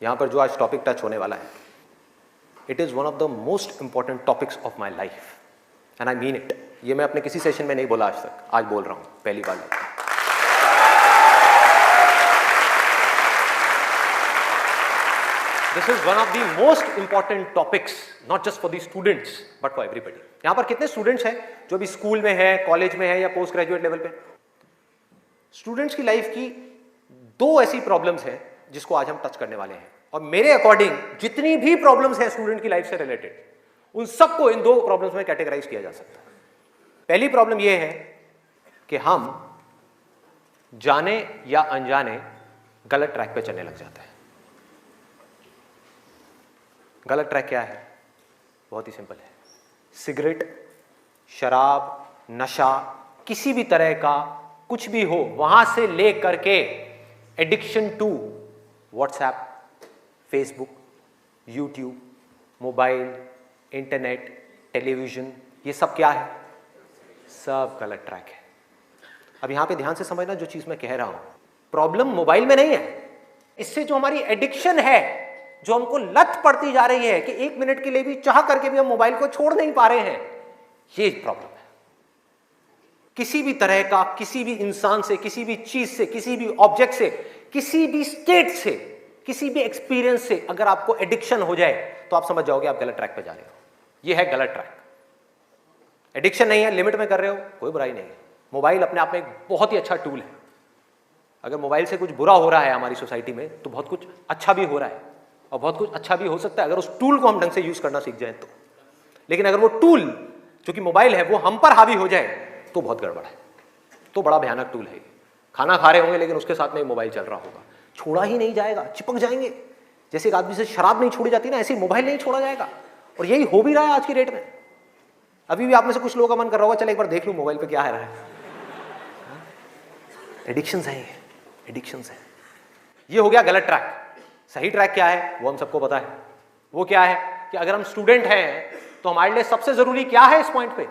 यहां पर जो आज टॉपिक टच होने वाला है, it is one of the most important topics of my life and I mean it. ये मैं अपने किसी सेशन में नहीं बोला आज तक, आज बोल रहा हूं पहली बार। This is one of the most important topics, not just for the students but for everybody. यहां पर कितने स्टूडेंट्स हैं जो भी स्कूल में है, कॉलेज में है या पोस्ट ग्रेजुएट लेवल पे? स्टूडेंट्स की लाइफ की दो ऐसी प्रॉब्लम्स हैं जिसको आज हम टच करने वाले हैं, और मेरे अकॉर्डिंग जितनी भी प्रॉब्लम्स हैं स्टूडेंट की लाइफ से रिलेटेड, उन सबको इन दो प्रॉब्लम्स में कैटेगराइज किया जा सकता है। पहली प्रॉब्लम यह है कि हम जाने या अनजाने गलत ट्रैक पे चलने लग जाते हैं। गलत ट्रैक क्या है? बहुत ही सिंपल है। सिगरेट, शराब, नशा, किसी भी तरह का कुछ भी हो, वहां से ले करके addiction to WhatsApp, Facebook, YouTube, mobile, internet, television, ये सब क्या है? सब गलत ट्रैक है। अब यहां पे ध्यान से समझना जो चीज मैं कह रहा हूं। प्रॉब्लम मोबाइल में नहीं है, इससे जो हमारी एडिक्शन है, जो हमको लत पड़ती जा रही है कि एक मिनट के लिए भी चाह करके भी हम मोबाइल को छोड़ नहीं पा रहे हैं, ये प्रॉब्लम है। किसी भी तरह का, किसी भी इंसान से, किसी भी चीज से, किसी भी ऑब्जेक्ट से, किसी भी स्टेट से, किसी भी एक्सपीरियंस से अगर आपको एडिक्शन हो जाए तो आप समझ जाओगे आप गलत ट्रैक पे जा रहे हो। ये है गलत ट्रैक। एडिक्शन नहीं है, लिमिट में कर रहे हो, कोई बुराई नहीं है। मोबाइल अपने आप में एक बहुत ही अच्छा टूल है। अगर मोबाइल से कुछ बुरा हो रहा है हमारी सोसाइटी में, तो बहुत कुछ अच्छा भी हो रहा है, और बहुत कुछ अच्छा भी हो सकता है अगर उस टूल को हम ढंग से यूज करना सीख जाए तो। लेकिन अगर वो टूल जो कि मोबाइल है वो हम पर हावी हो जाए तो बहुत गड़बड़ है, तो बड़ा भयानक टूल है। खाना खा रहे होंगे लेकिन उसके साथ में मोबाइल चल रहा होगा, छोड़ा ही नहीं जाएगा, चिपक जाएंगे। जैसे एक आदमी से शराब नहीं छोड़ी जाती ना, ऐसे मोबाइल नहीं छोड़ा जाएगा। और यही हो भी रहा है आज की डेट में। अभी भी आप में से कुछ लोगों का मन कर रहा होगा चल एक बार देख लूं मोबाइल पे क्या है रहा है। एडिक्शंस है, एडिक्शंस है। ये हो गया गलत ट्रैक। सही ट्रैक क्या है वो हम सबको पता है। वो क्या है कि अगर हम स्टूडेंट हैं तो हमारे लिए सबसे जरूरी क्या है इस पॉइंट पे?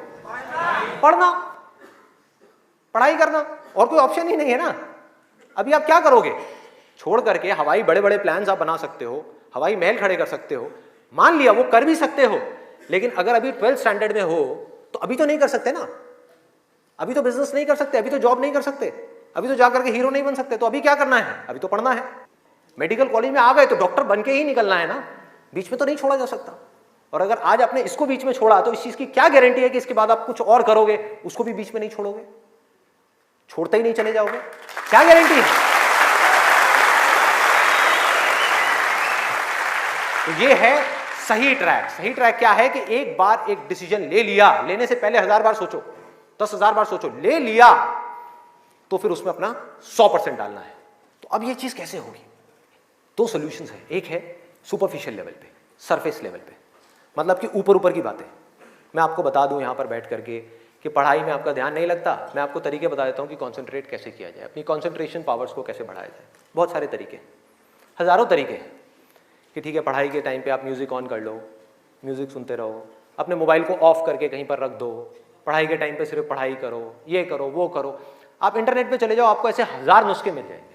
पढ़ना, पढ़ाई करना, और कोई ऑप्शन ही नहीं है ना। अभी आप क्या करोगे? छोड़ करके हवाई बड़े बड़े प्लान्स आप बना सकते हो, हवाई महल खड़े कर सकते हो, मान लिया वो कर भी सकते हो, लेकिन अगर अभी 12th स्टैंडर्ड में हो तो अभी तो नहीं कर सकते ना। अभी तो बिजनेस नहीं कर सकते, अभी तो जॉब नहीं कर सकते, अभी तो जाकर के हीरो नहीं बन सकते। तो अभी क्या करना है? अभी तो पढ़ना है। मेडिकल कॉलेज में आ गए तो डॉक्टर बन के ही निकलना है ना, बीच में तो नहीं छोड़ा जा सकता। और अगर आज आपने इसको बीच में छोड़ा तो इस चीज की क्या गारंटी है कि इसके बाद आप कुछ और करोगे, उसको भी बीच में नहीं छोड़ोगे, छोड़ते ही नहीं चले जाओगे? क्या गारंटी है? तो ये है सही ट्रैक। सही ट्रैक क्या है कि एक बार एक डिसीजन ले लिया, लेने से पहले 1000 बार सोचो, 10,000 बार सोचो, ले लिया तो फिर उसमें अपना 100% डालना है। तो अब ये चीज कैसे होगी? दो सॉल्यूशंस है। एक है सुपरफिशियल लेवल पे, सरफेस लेवल पे, मतलब कि ऊपर ऊपर की बातें। मैं आपको बता दूं यहां पर बैठ करके कि पढ़ाई में आपका ध्यान नहीं लगता, मैं आपको तरीके बता देता हूं कि कॉन्सेंट्रेट कैसे किया जाए, अपनी कॉन्सेंट्रेशन पावर्स को कैसे बढ़ाया जाए। बहुत सारे तरीके, हजारों तरीके हैं कि ठीक है पढ़ाई के टाइम पे आप म्यूजिक ऑन कर लो, म्यूजिक सुनते रहो, अपने मोबाइल को ऑफ करके कहीं पर रख दो, पढ़ाई के टाइम पे सिर्फ पढ़ाई करो, ये करो वो करो। आप इंटरनेट पे चले जाओ, आपको ऐसे 1000 नुस्खे मिल जाएंगे,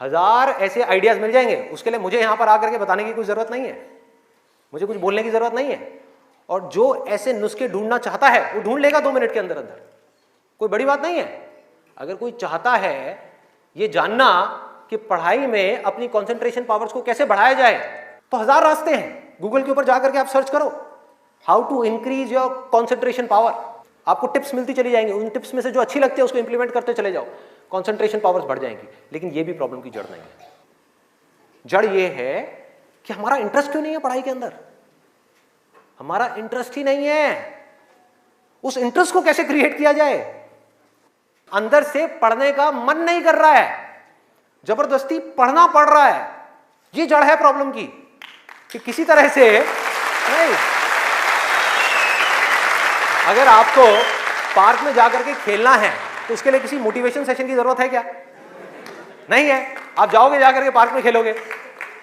1000 ऐसे आइडियाज मिल जाएंगे। उसके लिए मुझे यहां पर आकर के बताने की कोई जरूरत नहीं है, मुझे कुछ बोलने की जरूरत नहीं है। और जो ऐसे नुस्खे ढूंढना चाहता है वो ढूंढ लेगा 2 मिनट के अंदर अंदर, कोई बड़ी बात नहीं है। अगर कोई चाहता है ये जानना कि पढ़ाई में अपनी कंसंट्रेशन पावर्स को कैसे बढ़ाया जाए, तो 1000 रास्ते हैं। गूगल के ऊपर जाकर के आप सर्च करो how to increase your concentration power, आपको टिप्स मिलती चली जाएंगी। उन टिप्स में से जो अच्छी लगती है उसको इंप्लीमेंट करते चले जाओ, कंसंट्रेशन पावर्स बढ़ जाएंगी। लेकिन ये भी प्रॉब्लम की जड़ नहीं है। जड़ ये है कि हमारा इंटरेस्ट क्यों नहीं है पढ़ाई के अंदर? हमारा इंटरेस्ट ही नहीं है। उस इंटरेस्ट को कैसे क्रिएट किया जाए? अंदर से पढ़ने का मन नहीं कर रहा है, जबरदस्ती पढ़ना पड़ रहा है। ये जड़ है प्रॉब्लम की कि किसी तरह से नहीं। अगर आपको पार्क में जाकर के खेलना है तो उसके लिए किसी मोटिवेशन सेशन की जरूरत है क्या? नहीं है। आप जाओगे जाकर के पार्क में खेलोगे।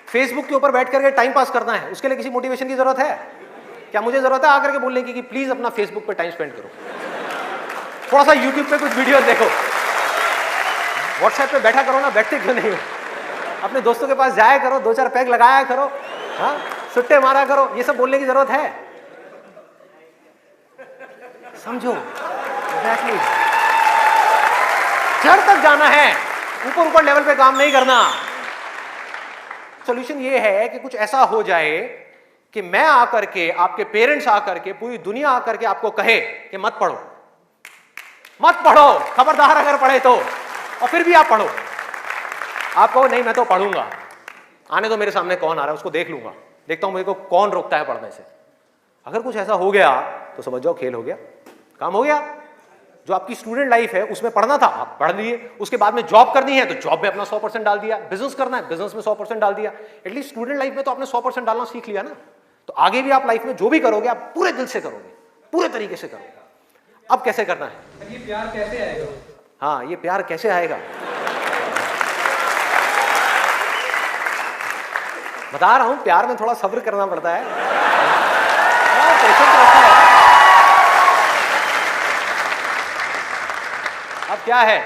फेसबुक के ऊपर बैठ करके टाइम पास करना है, उसके लिए किसी मोटिवेशन की जरूरत है क्या? मुझे जरूरत है आकर के बोलने की कि प्लीज अपना फेसबुक पे टाइम स्पेंड करो, थोड़ा सा यूट्यूब पे कुछ वीडियो देखो, व्हाट्सएप पे बैठा करो ना, बैठते क्यों नहीं हो? अपने दोस्तों के पास जाया करो, 2-4 पैग लगाया करो, हाँ, सुट्टे मारा करो, ये सब बोलने की जरूरत है? समझो, एग्जैक्टली। जड़ तक जाना है, ऊपर ऊपर लेवल पे काम नहीं करना। सॉल्यूशन ये है कि कुछ ऐसा हो जाए कि मैं आकर के, आपके पेरेंट्स आकर के, पूरी दुनिया आकर के आपको कहे कि मत पढ़ो, मत पढ़ो, खबरदार अगर पढ़े तो, और फिर भी आप पढ़ो। आप कहो नहीं मैं तो पढ़ूंगा, आने तो मेरे सामने कौन आ रहा है उसको देख लूंगा, देखता हूं मुझे को कौन रोकता है पढ़ने से। अगर कुछ ऐसा हो गया तो समझ जाओ खेल हो गया, काम हो गया। जो आपकी स्टूडेंट लाइफ है उसमें पढ़ना था, आप पढ़ लिए, उसके बाद में जॉब करनी है तो जॉब में अपना 100% डाल दिया, बिजनेस करना है बिजनेस में 100% डाल दिया। एटलीस्ट स्टूडेंट लाइफ में तो आपने 100% डालना सीख लिया ना, तो आगे भी आप लाइफ में जो भी करोगे आप पूरे दिल से करोगे, पूरे तरीके से करोगे। अब कैसे करना है? ये प्यार कैसे आएगा? हाँ, ये प्यार कैसे आएगा बता रहा हूं, प्यार में थोड़ा सब्र करना पड़ता है, पेशेंस रखना है। अब क्या है,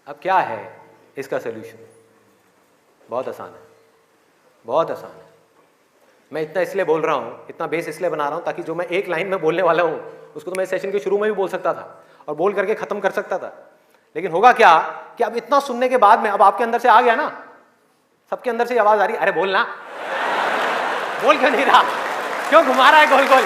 अब क्या है इसका सलूशन? बहुत आसान है, बहुत आसान है। मैं इतना इसलिए बोल रहा हूं, इतना बेस इसलिए बना रहा हूं ताकि जो मैं एक लाइन में बोलने वाला हूं उसको तो मैं सेशन के शुरू में भी बोल सकता था और बोल करके खत्म कर सकता था। लेकिन होगा क्या कि अब इतना सुनने के बाद में अब आपके अंदर से आ गया ना, सबके अंदर से आवाज आ रही, अरे बोलना, बोल क्यों नहीं रहा, क्यों घुमा रहा है गोल गोल?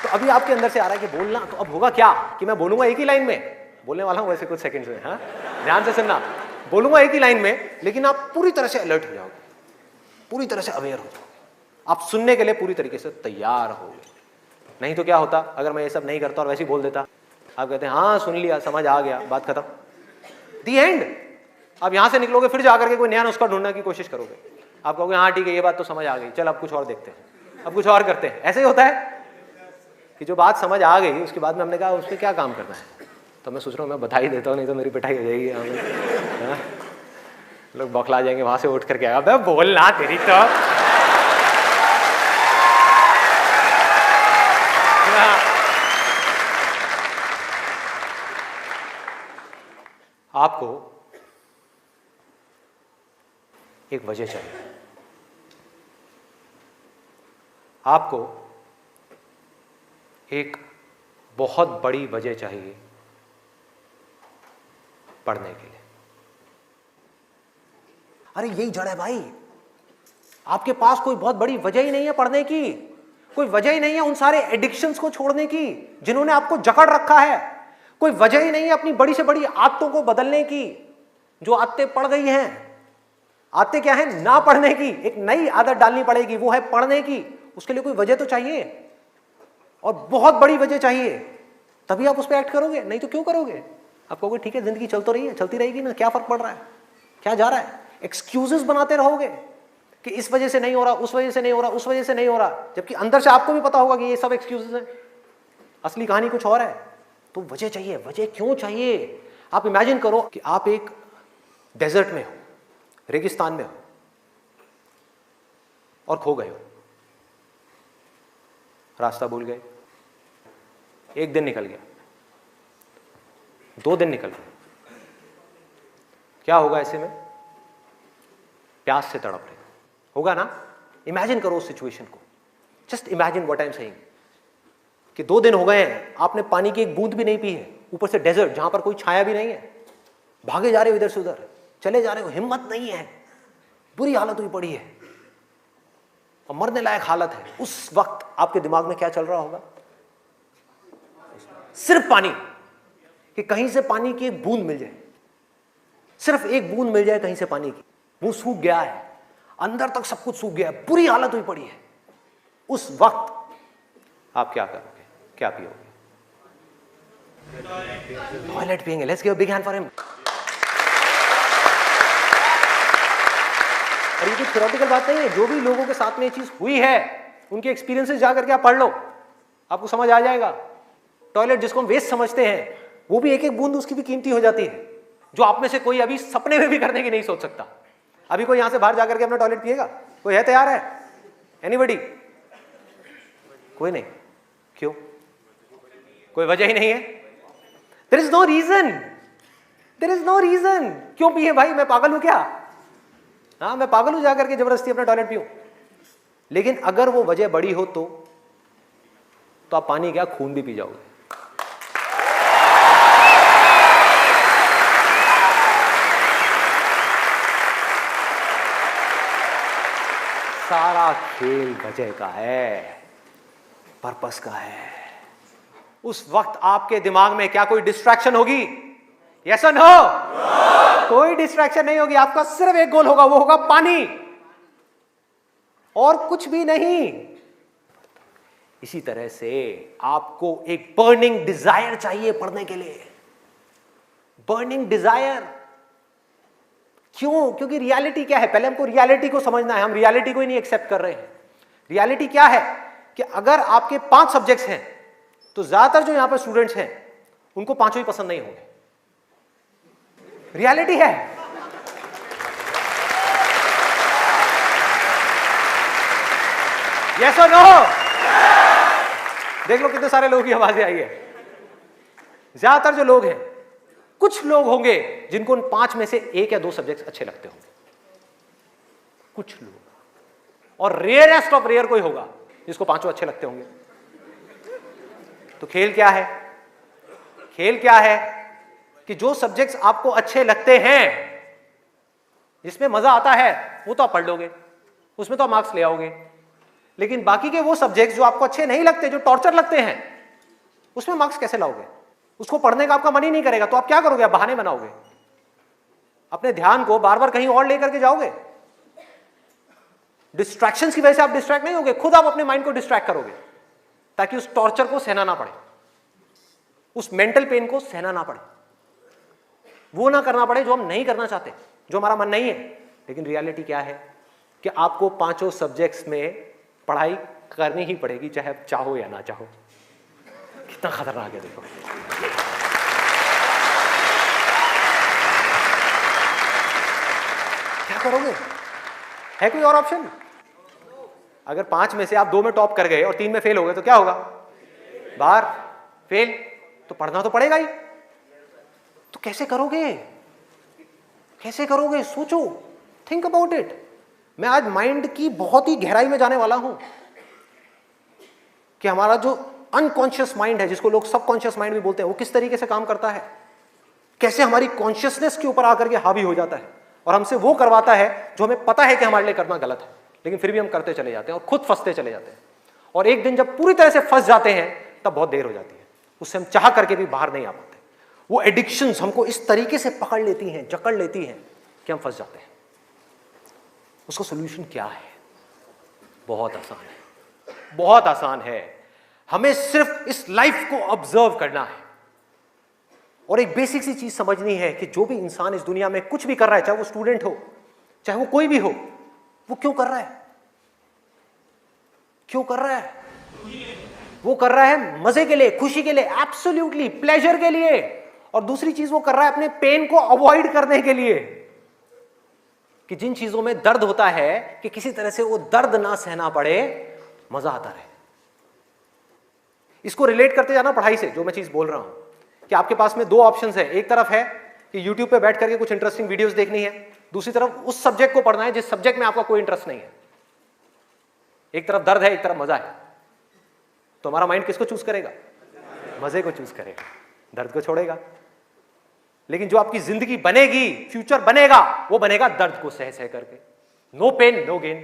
तो अभी आपके अंदर से आ रहा है कि बोलना, तो अब होगा क्या कि मैं बोलूंगा एक ही लाइन में, बोलने वाला हूं वैसे कुछ सेकंड्स में, हाँ ध्यान से सुनना, बोलूंगा एक ही लाइन में, लेकिन आप पूरी तरह से अलर्ट हो जाओगे, पूरी तरह से अवेयर हो जाओगे, आप सुनने के लिए पूरी तरीके से तैयार होगे। नहीं तो क्या होता अगर मैं ये सब नहीं करता और वैसे ही बोल देता, आप कहते हैं हाँ सुन लिया, समझ आ गया, बात खत्म, दी एंड। अब यहां से निकलोगे फिर जाकर के कोई नया नुस्खा ढूंढने की कोशिश करोगे, आप कहोगे हाँ ठीक है ये बात तो समझ आ गई, चल अब कुछ और देखते हैं, अब कुछ और करते हैं। ऐसे ही होता है कि जो बात समझ आ गई उसके बाद में हमने कहा उसमें क्या काम करना है, तो मैं सोच रहा हूँ मैं बता ही देता हूँ, नहीं तो मेरी पिटाई हो जाएगी, हाँ? लोग बौखला जाएंगे वहां से उठ करके, अबे बोलना तेरी तो। आपको एक वजह चाहिए, आपको एक बहुत बड़ी वजह चाहिए पढ़ने के लिए। अरे यही जड़ है भाई, आपके पास कोई बहुत बड़ी वजह ही नहीं है पढ़ने की, कोई वजह ही नहीं है उन सारे एडिक्शंस को छोड़ने की जिन्होंने आपको जकड़ रखा है, कोई वजह ही नहीं है अपनी बड़ी से बड़ी आदतों को बदलने की, जो आदतें पड़ गई हैं। आदतें क्या है? ना पढ़ने की, एक नई आदत डालनी पड़ेगी, वो है पढ़ने की। उसके लिए कोई वजह तो चाहिए, और बहुत बड़ी वजह चाहिए, तभी आप उस पर एक्ट करोगे, नहीं तो क्यों करोगे? आप कहोगे ठीक है जिंदगी चल तो रही है, चलती रहेगी ना, क्या फर्क पड़ रहा है, क्या जा रहा है? एक्सक्यूजेस बनाते रहोगे कि इस वजह से नहीं हो रहा, उस वजह से नहीं हो रहा, उस वजह से नहीं हो रहा, जबकि अंदर से आपको भी पता होगा कि ये सब एक्सक्यूजेस हैं, असली कहानी कुछ और है। तो वजह चाहिए। वजह क्यों चाहिए? आप इमेजिन करो कि आप एक डेजर्ट में हो, रेगिस्तान में हो और खो गए हो, रास्ता भूल गए, एक दिन निकल गया, 2 दिन निकल गए, क्या होगा ऐसे में? प्यास से तड़प रहे होगा ना? इमेजिन करो उस सिचुएशन को, just imagine what I am saying कि 2 दिन हो गए हैं, आपने पानी की एक बूंद भी नहीं पी है, ऊपर से डेजर्ट जहां पर कोई छाया भी नहीं है, भागे जा रहे हो इधर से उधर, चले जा रहे हो, हिम्मत नहीं है, बुरी हालत हुई पड़ी है और मरने लायक हालत है। उस वक्त आपके दिमाग में क्या चल रहा होगा? सिर्फ पानी, कि कहीं से पानी की एक बूंद मिल जाए, सिर्फ एक बूंद मिल जाए कहीं से पानी की। मुंह सूख गया है, अंदर तक सब कुछ सूख गया है, बुरी हालत हुई पड़ी है। उस वक्त आप क्या करोगे? क्या पियोगे? टॉयलेट पिएंगे। Let's give a big hand for him. और ये कोई थ्योरेटिकल बात नहीं है, जो भी लोगों के साथ में ये चीज हुई है उनके एक्सपीरियंसेस जाकर के आप पढ़ लो, आपको समझ आ जाएगा। टॉयलेट जिसको हम वेस्ट समझते हैं, वो भी एक एक बूंद उसकी भी कीमती हो जाती है, जो आप में से कोई अभी सपने में भी करने की नहीं सोच सकता। अभी कोई यहां से बाहर जाकर के अपना टॉयलेट पिएगा? कोई है तैयार है? एनीबडी? कोई नहीं। क्यों? कोई वजह ही नहीं है। There is no reason, there is no reason. क्यों पिए भाई, मैं पागल हूं क्या? हाँ, मैं पागल हूं जाकर के जबरदस्ती अपना टॉयलेट पीऊं? लेकिन अगर वो वजह बड़ी हो तो आप पानी क्या, खून भी पी जाओगे। सारा खेल वजह का है, पर्पस का है। उस वक्त आपके दिमाग में क्या कोई डिस्ट्रैक्शन होगी? यस और नो? कोई डिस्ट्रैक्शन नहीं होगी। आपका सिर्फ एक गोल होगा, वो होगा पानी, और कुछ भी नहीं। इसी तरह से आपको एक बर्निंग डिजायर चाहिए पढ़ने के लिए। बर्निंग डिजायर क्यों? क्योंकि रियलिटी क्या है, पहले हमको रियलिटी को समझना है। हम रियलिटी को ही नहीं एक्सेप्ट कर रहे हैं। रियलिटी क्या है कि अगर आपके 5 सब्जेक्ट्स हैं तो ज्यादातर जो यहां पर स्टूडेंट्स हैं उनको 5 ही पसंद नहीं होंगे। रियलिटी है। यस और नो? देख लो कितने सारे लोगों की आवाजें आई है। ज्यादातर जो लोग हैं, कुछ लोग होंगे जिनको उन 5 में से 1 या 2 सब्जेक्ट्स अच्छे लगते होंगे, कुछ लोग, और रेयरेस्ट ऑफ रेयर कोई होगा जिसको 5 अच्छे लगते होंगे। तो खेल क्या है? खेल क्या है कि जो सब्जेक्ट्स आपको अच्छे लगते हैं, जिसमें मजा आता है, वो तो आप पढ़ लोगे, उसमें तो आप मार्क्स ले आओगे। लेकिन बाकी के वो सब्जेक्ट्स जो आपको अच्छे नहीं लगते, जो टॉर्चर लगते हैं, उसमें मार्क्स कैसे लाओगे? उसको पढ़ने का आपका मन ही नहीं करेगा, तो आप क्या करोगे? आप बहाने बनाओगे, अपने ध्यान को बार बार कहीं और लेकर के जाओगे। डिस्ट्रैक्शंस की वजह से आप डिस्ट्रैक्ट नहीं होगे, खुद आप अपने माइंड को डिस्ट्रैक्ट करोगे ताकि उस टॉर्चर को सहना ना पड़े, उस मेंटल पेन को सहना ना पड़े, वो ना करना पड़े जो हम नहीं करना चाहते, जो हमारा मन नहीं है। लेकिन रियलिटी क्या है कि आपको 5 सब्जेक्ट्स में पढ़ाई करनी ही पड़ेगी, चाहे आप चाहो या ना चाहो। कितना खतरनाक है देखो। क्या करोगे? है कोई और ऑप्शन? अगर 5 में से आप 2 में टॉप कर गए और 3 में फेल हो गए तो क्या होगा? बाहर, फेल। तो पढ़ना तो पड़ेगा ही। तो कैसे करोगे? कैसे करोगे? सोचो, थिंक अबाउट इट। मैं आज माइंड की बहुत ही गहराई में जाने वाला हूं कि हमारा जो अनकॉन्शियस माइंड है, जिसको लोग सबकॉन्शियस माइंड भी बोलते हैं, वो किस तरीके से काम करता है, कैसे हमारी कॉन्शियसनेस के ऊपर आकर के हावी हो जाता है और हमसे वो करवाता है जो हमें पता है कि हमारे लिए करना गलत है, लेकिन फिर भी हम करते चले जाते हैं और खुद फंसते चले जाते हैं। और एक दिन जब पूरी तरह से फंस जाते हैं तब बहुत देर हो जाती है, उससे हम चाह करके भी बाहर नहीं आ पाते। वो एडिक्शंस हमको इस तरीके से पकड़ लेती हैं, जकड़ लेती हैं कि हम फंस जाते हैं। उसका सोल्यूशन क्या है? बहुत आसान है, बहुत आसान है। हमें सिर्फ इस लाइफ को ऑब्जर्व करना है और एक बेसिक सी चीज समझनी है कि जो भी इंसान इस दुनिया में कुछ भी कर रहा है, चाहे वो स्टूडेंट हो, चाहे वो कोई भी हो, वो क्यों कर रहा है? क्यों कर रहा है? वो कर रहा है मजे के लिए, खुशी के लिए, एब्सोल्युटली प्लेजर के लिए। और दूसरी चीज वो कर रहा है अपने पेन को अवॉइड करने के लिए, कि जिन चीजों में दर्द होता है कि किसी तरह से वो दर्द ना सहना पड़े, मजा आता रहे। इसको रिलेट करते जाना पढ़ाई से, जो मैं चीज बोल रहा हूं कि आपके पास में 2 ऑप्शंस है। एक तरफ है कि YouTube पे बैठ करके कुछ इंटरेस्टिंग वीडियोस देखनी है, दूसरी तरफ उस सब्जेक्ट को पढ़ना है जिस सब्जेक्ट में आपका कोई इंटरेस्ट नहीं है। एक तरफ दर्द है, एक तरफ मजा है, तो हमारा माइंड किसको चूज करेगा? मजे को चूज करेगा, दर्द को छोड़ेगा। लेकिन जो आपकी जिंदगी बनेगी, फ्यूचर बनेगा, वो बनेगा दर्द को सह सह करके। No pain no gain.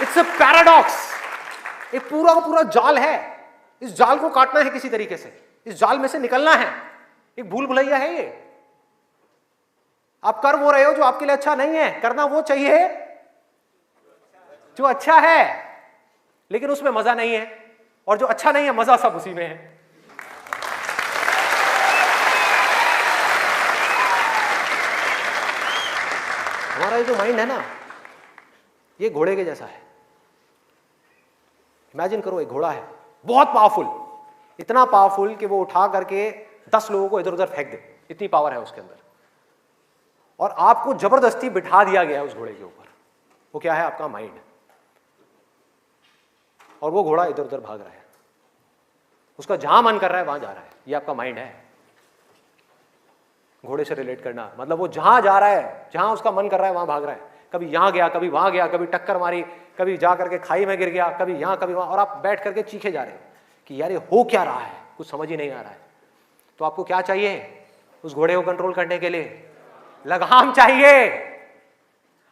It's a paradox. एक पूरा का पूरा जाल है, इस जाल को काटना है किसी तरीके से, इस जाल में से निकलना है। एक भूल भुलैया है ये। आप कर वो रहे हो जो आपके लिए अच्छा नहीं है, करना वो चाहिए जो अच्छा है, लेकिन उसमें मजा नहीं है, और जो अच्छा नहीं है मजा सब उसी में है। हमारा ये जो माइंड है ना, ये घोड़े के जैसा है। इमेजिन करो, एक घोड़ा है बहुत पावरफुल, इतना पावरफुल कि वो उठा करके 10 लोगों को इधर उधर फेंक दे, इतनी पावर है उसके अंदर। और आपको जबरदस्ती बिठा दिया गया है उस घोड़े के ऊपर। वो क्या है? आपका माइंड। और वो घोड़ा इधर उधर भाग रहा है, उसका जहां मन कर रहा है वहां जा रहा है। ये आपका माइंड है। घोड़े से रिलेट करना मतलब वो जहां जा रहा है, जहां उसका मन कर रहा है वहां भाग रहा है। कभी यहां गया, कभी वहां गया, कभी टक्कर मारी, कभी जा करके खाई में गिर गया, कभी यहां कभी वहां, और आप बैठ करके चीखे जा रहे हैं कि यार ये हो क्या रहा है, कुछ समझ ही नहीं आ रहा है। तो आपको क्या चाहिए उस घोड़े को कंट्रोल करने के लिए? लगाम चाहिए।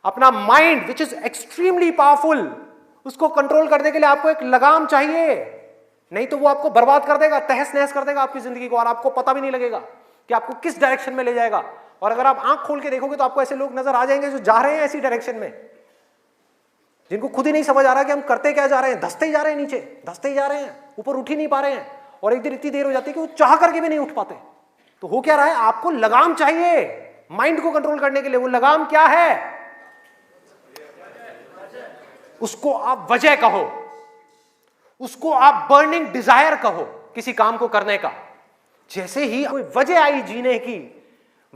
अपना mind which is extremely powerful, उसको कंट्रोल करने के लिए आपको एक लगाम चाहिए। नहीं तो वो आपको बर्बाद कर देगा, तहस नहस कर देगा आपकी जिंदगी को, और आपको पता भी नहीं लगेगा कि आपको किस डायरेक्शन में ले जाएगा। और अगर आप आंख खोल के देखोगे तो आपको ऐसे लोग नजर आ जाएंगे जो जा रहे हैं ऐसी डायरेक्शन में, जिनको खुद ही नहीं समझ आ रहा कि हम करते क्या जा रहे हैं। धंसते ही जा रहे हैं, नीचे धंसते ही जा रहे हैं, ऊपर उठ ही नहीं पा रहे हैं, और एक दिन इतनी देर हो जाती है कि वो चाह करके भी नहीं उठ पाते। तो हो क्या रहा है? आपको लगाम चाहिए माइंड को कंट्रोल करने के लिए। वो लगाम क्या है? उसको आप वजह कहो, उसको आप बर्निंग डिजायर कहो किसी काम को करने का। जैसे ही कोई वजह आई जीने की,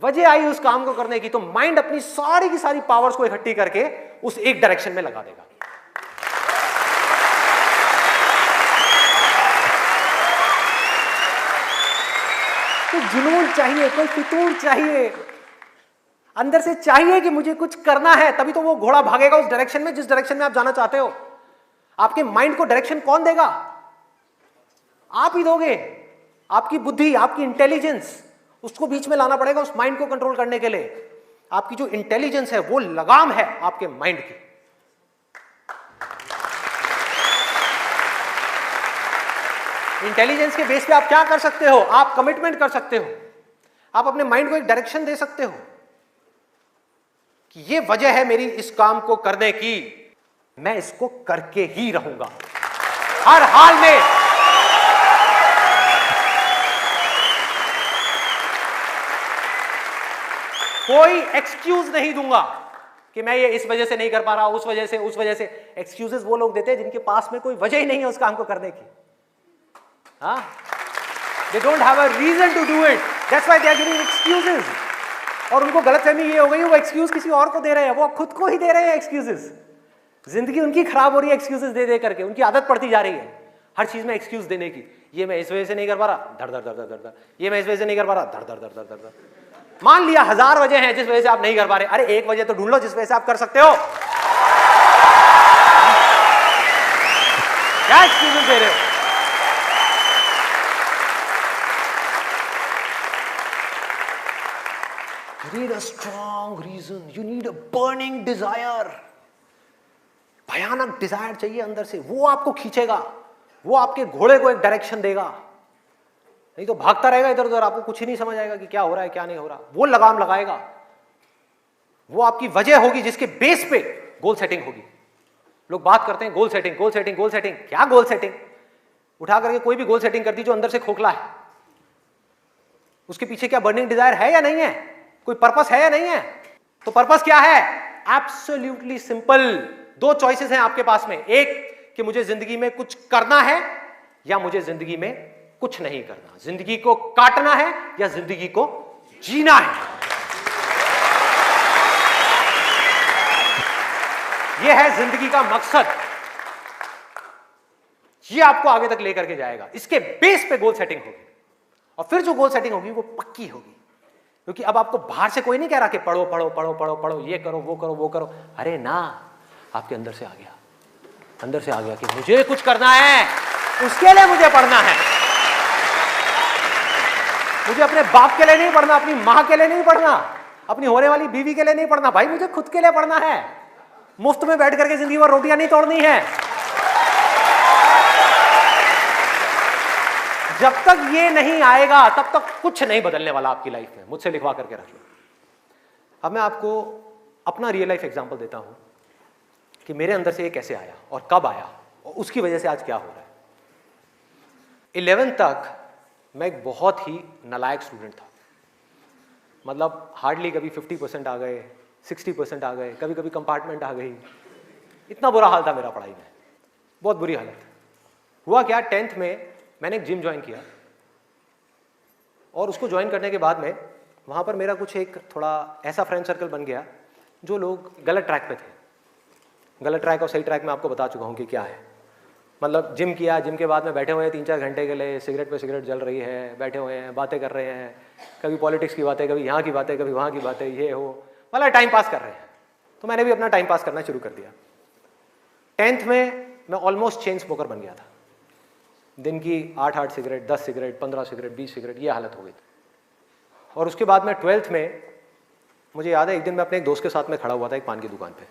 वजह आई उस काम को करने की, तो माइंड अपनी सारी की सारी पावर्स को इकट्ठी करके उस एक डायरेक्शन में लगा देगा। तो जुनून चाहिए, कोई फितूर चाहिए, अंदर से चाहिए कि मुझे कुछ करना है, तभी तो वो घोड़ा भागेगा उस डायरेक्शन में जिस डायरेक्शन में आप जाना चाहते हो। आपके माइंड को डायरेक्शन कौन देगा? आप ही दोगे। आपकी बुद्धि, आपकी इंटेलिजेंस, उसको बीच में लाना पड़ेगा उस माइंड को कंट्रोल करने के लिए। आपकी जो इंटेलिजेंस है वो लगाम है आपके माइंड की। इंटेलिजेंस के बेस पे आप क्या कर सकते हो? आप कमिटमेंट कर सकते हो, आप अपने माइंड को एक डायरेक्शन दे सकते हो कि ये वजह है मेरी इस काम को करने की, मैं इसको करके ही रहूंगा हर हाल में। कोई एक्सक्यूज नहीं दूंगा कि मैं ये इस वजह से नहीं कर पा रहा, उस वजह से। एक्सक्यूजेस वो लोग देते हैं जिनके पास में कोई वजह ही नहीं है उस काम को करने की। They don't have a reason to do it. That's why they are giving excuses. और उनको गलतफहमी ये हो गई, वो एक्सक्यूज किसी और को दे रहे हैं, वो खुद को ही दे रहे हैं एक्सक्यूजेस। जिंदगी उनकी खराब हो रही है एक्सक्यूजेस दे दे करके, उनकी आदत पड़ती जा रही है हर चीज में एक्सक्यूज देने की। ये मैं इस वजह से नहीं कर पा रहा, धड़ धड़ धड़ धड़ धड़, ये मैं इस वजह से नहीं कर पा रहा, धड़ धड़ धड़ धड़ धड़। मान लिया 1000 वजह हैं जिस वजह से आप नहीं कर पा रहे, अरे एक वजह तो ढूंढ लो जिस वजह से आप कर सकते हो। क्या एक्सक्यूजेस दे रहे हो? You need a strong reason. You need a burning desire. भयानक डिजायर चाहिए अंदर से, वो आपको खींचेगा, वो आपके घोड़े को एक डायरेक्शन देगा। नहीं तो भागता रहेगा इधर उधर, आपको कुछ ही नहीं समझ आएगा कि क्या हो रहा है क्या नहीं हो रहा। वो लगाम लगाएगा, वो आपकी वजह होगी जिसके बेस पे गोल सेटिंग होगी। लोग बात करते हैं goal setting, goal setting, goal setting. क्या गोल सेटिंग? उठा करके कोई भी गोल सेटिंग कर दी जो अंदर से खोखला है, उसके पीछे क्या बर्निंग डिजायर है या नहीं है? कोई पर्पस है या नहीं है? तो पर्पस क्या है? Absolutely simple. 2 चॉइसेस हैं आपके पास में, एक कि मुझे जिंदगी में कुछ करना है या मुझे जिंदगी में कुछ नहीं करना। जिंदगी को काटना है या जिंदगी को जीना है। यह है जिंदगी का मकसद। यह आपको आगे तक लेकर के जाएगा। इसके बेस पे गोल सेटिंग होगी, और फिर जो गोल सेटिंग होगी वो पक्की होगी। क्योंकि अब आपको बाहर से कोई नहीं कह रहा कि पढ़ो पढ़ो पढ़ो पढ़ो पढ़ो, ये करो वो करो वो करो। अरे ना, आपके अंदर से आ गया, अंदर से आ गया कि मुझे कुछ करना है, उसके लिए मुझे पढ़ना है। मुझे अपने बाप के लिए नहीं पढ़ना, अपनी मां के लिए नहीं पढ़ना, अपनी होने वाली बीवी के लिए नहीं पढ़ना, भाई मुझे खुद के लिए पढ़ना है। मुफ्त में बैठ करके जिंदगी भर रोटियां नहीं तोड़नी है। जब तक ये नहीं आएगा तब तक कुछ नहीं बदलने वाला आपकी लाइफ में। मुझसे लिखवा करके रख लो। अब मैं आपको अपना रियल लाइफ एग्जांपल देता हूं कि मेरे अंदर से ये कैसे आया और कब आया और उसकी वजह से आज क्या हो रहा है। 11th तक मैं एक बहुत ही नालायक स्टूडेंट था। मतलब हार्डली कभी 50% आ गए, 60% आ गए, कभी कभी कंपार्टमेंट आ गई। इतना बुरा हाल था मेरा पढ़ाई में, बहुत बुरी हालत। हुआ क्या, 10th में मैंने एक जिम ज्वाइन किया, और उसको ज्वाइन करने के बाद में वहाँ पर मेरा कुछ एक थोड़ा ऐसा फ्रेंड सर्कल बन गया जो लोग गलत ट्रैक पे थे। गलत ट्रैक और सही ट्रैक में आपको बता चुका हूँ कि क्या है। मतलब जिम किया, जिम के बाद में बैठे हुए हैं 3-4 घंटे के लिए, सिगरेट पे सिगरेट जल रही है, बैठे हुए हैं, बातें कर रहे हैं, कभी पॉलिटिक्स की बातें, कभी यहाँ की बातें, कभी वहाँ की बातें, ये हो, मतलब टाइम पास कर रहे हैं। तो मैंने भी अपना टाइम पास करना शुरू कर दिया। 10th में मैं ऑलमोस्ट चेन स्मोकर बन गया था। दिन की 8-8 सिगरेट, 10 सिगरेट, 15 सिगरेट, 20 सिगरेट, ये हालत हो गई थी। और उसके बाद में 12th में मुझे याद है, एक दिन मैं अपने एक दोस्त के साथ में खड़ा हुआ था एक पान की दुकान पे।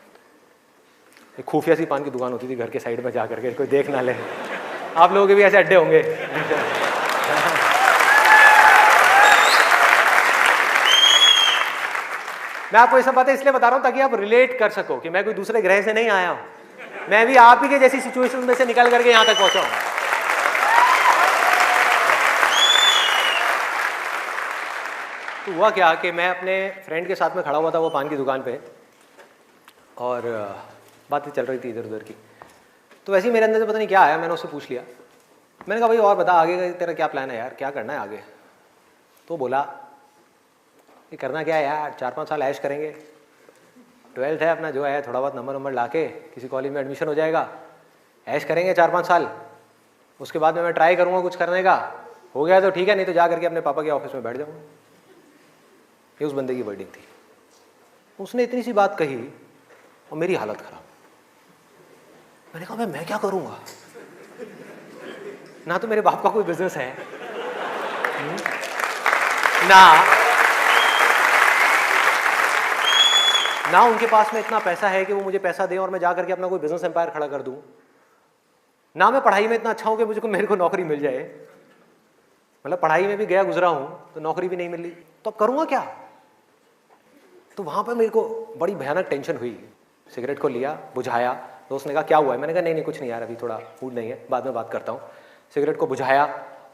एक खुफिया सी पान की दुकान होती थी घर के साइड में, जा करके कोई देख ना ले। आप लोगों के भी ऐसे अड्डे होंगे। मैं आपको ये सब बातें इसलिए बता रहा हूं ताकि आप रिलेट कर सको कि मैं कोई दूसरे ग्रह से नहीं आया हूं। मैं भी आप ही के जैसी सिचुएशन में से निकल करके यहां तक पहुंचा हूं। तो हुआ क्या कि मैं अपने फ्रेंड के साथ में खड़ा हुआ था वो पान की दुकान पे, और बातें चल रही थी इधर उधर की। तो वैसे ही मेरे अंदर से पता नहीं क्या आया, मैंने उससे पूछ लिया। मैंने कहा भाई और बता आगे का तेरा क्या प्लान है यार, क्या करना है आगे? तो बोला ये करना क्या है यार, 4-5 साल ऐश करेंगे, 12th है अपना, जो है थोड़ा बहुत नंबर ला के किसी कॉलेज में एडमिशन हो जाएगा, ऐश करेंगे 4-5 साल, उसके बाद में मैं ट्राई करूँगा कुछ करने का, हो गया तो ठीक है, नहीं तो जा करके अपने पापा के ऑफिस में बैठ जाऊँगा। ये उस बंदे की वर्डिंग थी। उसने इतनी सी बात कही और मेरी हालत खराब। मैंने कहा मैं क्या करूँगा? ना तो मेरे बाप का कोई बिजनेस है, ना उनके पास में इतना पैसा है कि वो मुझे पैसा दें और मैं जा करके अपना कोई बिजनेस एम्पायर खड़ा कर दूं, ना मैं पढ़ाई में इतना अच्छा हूं कि मुझे मेरे को नौकरी मिल जाए। मतलब पढ़ाई में भी गया गुजरा हूं तो नौकरी भी नहीं मिली, तो अब करूंगा क्या? तो वहां पर मेरे को बड़ी भयानक टेंशन हुई। सिगरेट को लिया, बुझाया। दोस्त ने कहा क्या हुआ है? मैंने कहा नहीं कुछ नहीं यार, अभी थोड़ा मूड नहीं है, बाद में बात करता हूँ। सिगरेट को बुझाया,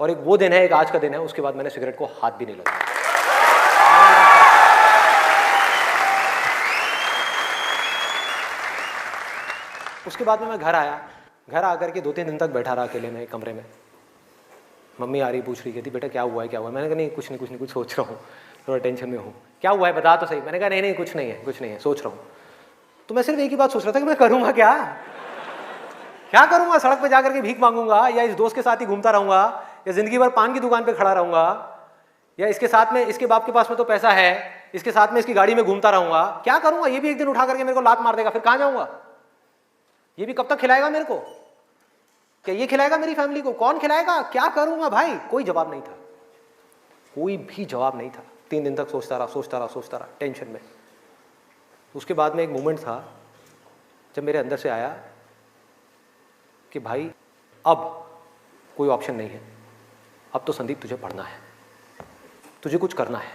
और एक वो दिन है, एक आज का दिन है, उसके बाद मैंने सिगरेट को हाथ भी नहीं लगाया। उसके बाद में मैं घर आया। घर आकर के 2-3 दिन तक बैठा रहा अकेले में कमरे में। मम्मी आ रही, पूछ रही, कहती बेटा क्या हुआ है, क्या हुआ है? मैंने कहा नहीं कुछ नहीं, कुछ सोच रहा हूँ, थोड़ा टेंशन में हूँ। क्या हुआ है बता तो सही। मैंने कहा नहीं कुछ नहीं है, सोच रहा हूँ। तो मैं सिर्फ एक ही बात सोच रहा था कि मैं करूँगा क्या करूँगा? सड़क पर जाकर के भीख मांगूंगा, या इस दोस्त के साथ ही घूमता रहूँगा, या जिंदगी भर पान की दुकान पर खड़ा रहूँगा, या इसके साथ में, इसके बाप के पास में तो पैसा है, इसके साथ में इसकी गाड़ी में घूमता रहूँगा? क्या करूँगा? ये भी एक दिन उठा करके मेरे को लात मार देगा, फिर कहाँ जाऊँगा? ये भी कब तक खिलाएगा मेरे को? क्या ये खिलाएगा मेरी फैमिली को? कौन खिलाएगा? क्या करूंगा भाई? कोई जवाब नहीं था, कोई भी जवाब नहीं था। 3 दिन तक सोचता रहा टेंशन में। उसके बाद में एक मोमेंट था जब मेरे अंदर से आया कि भाई अब कोई ऑप्शन नहीं है, अब तो संदीप तुझे पढ़ना है, तुझे कुछ करना है,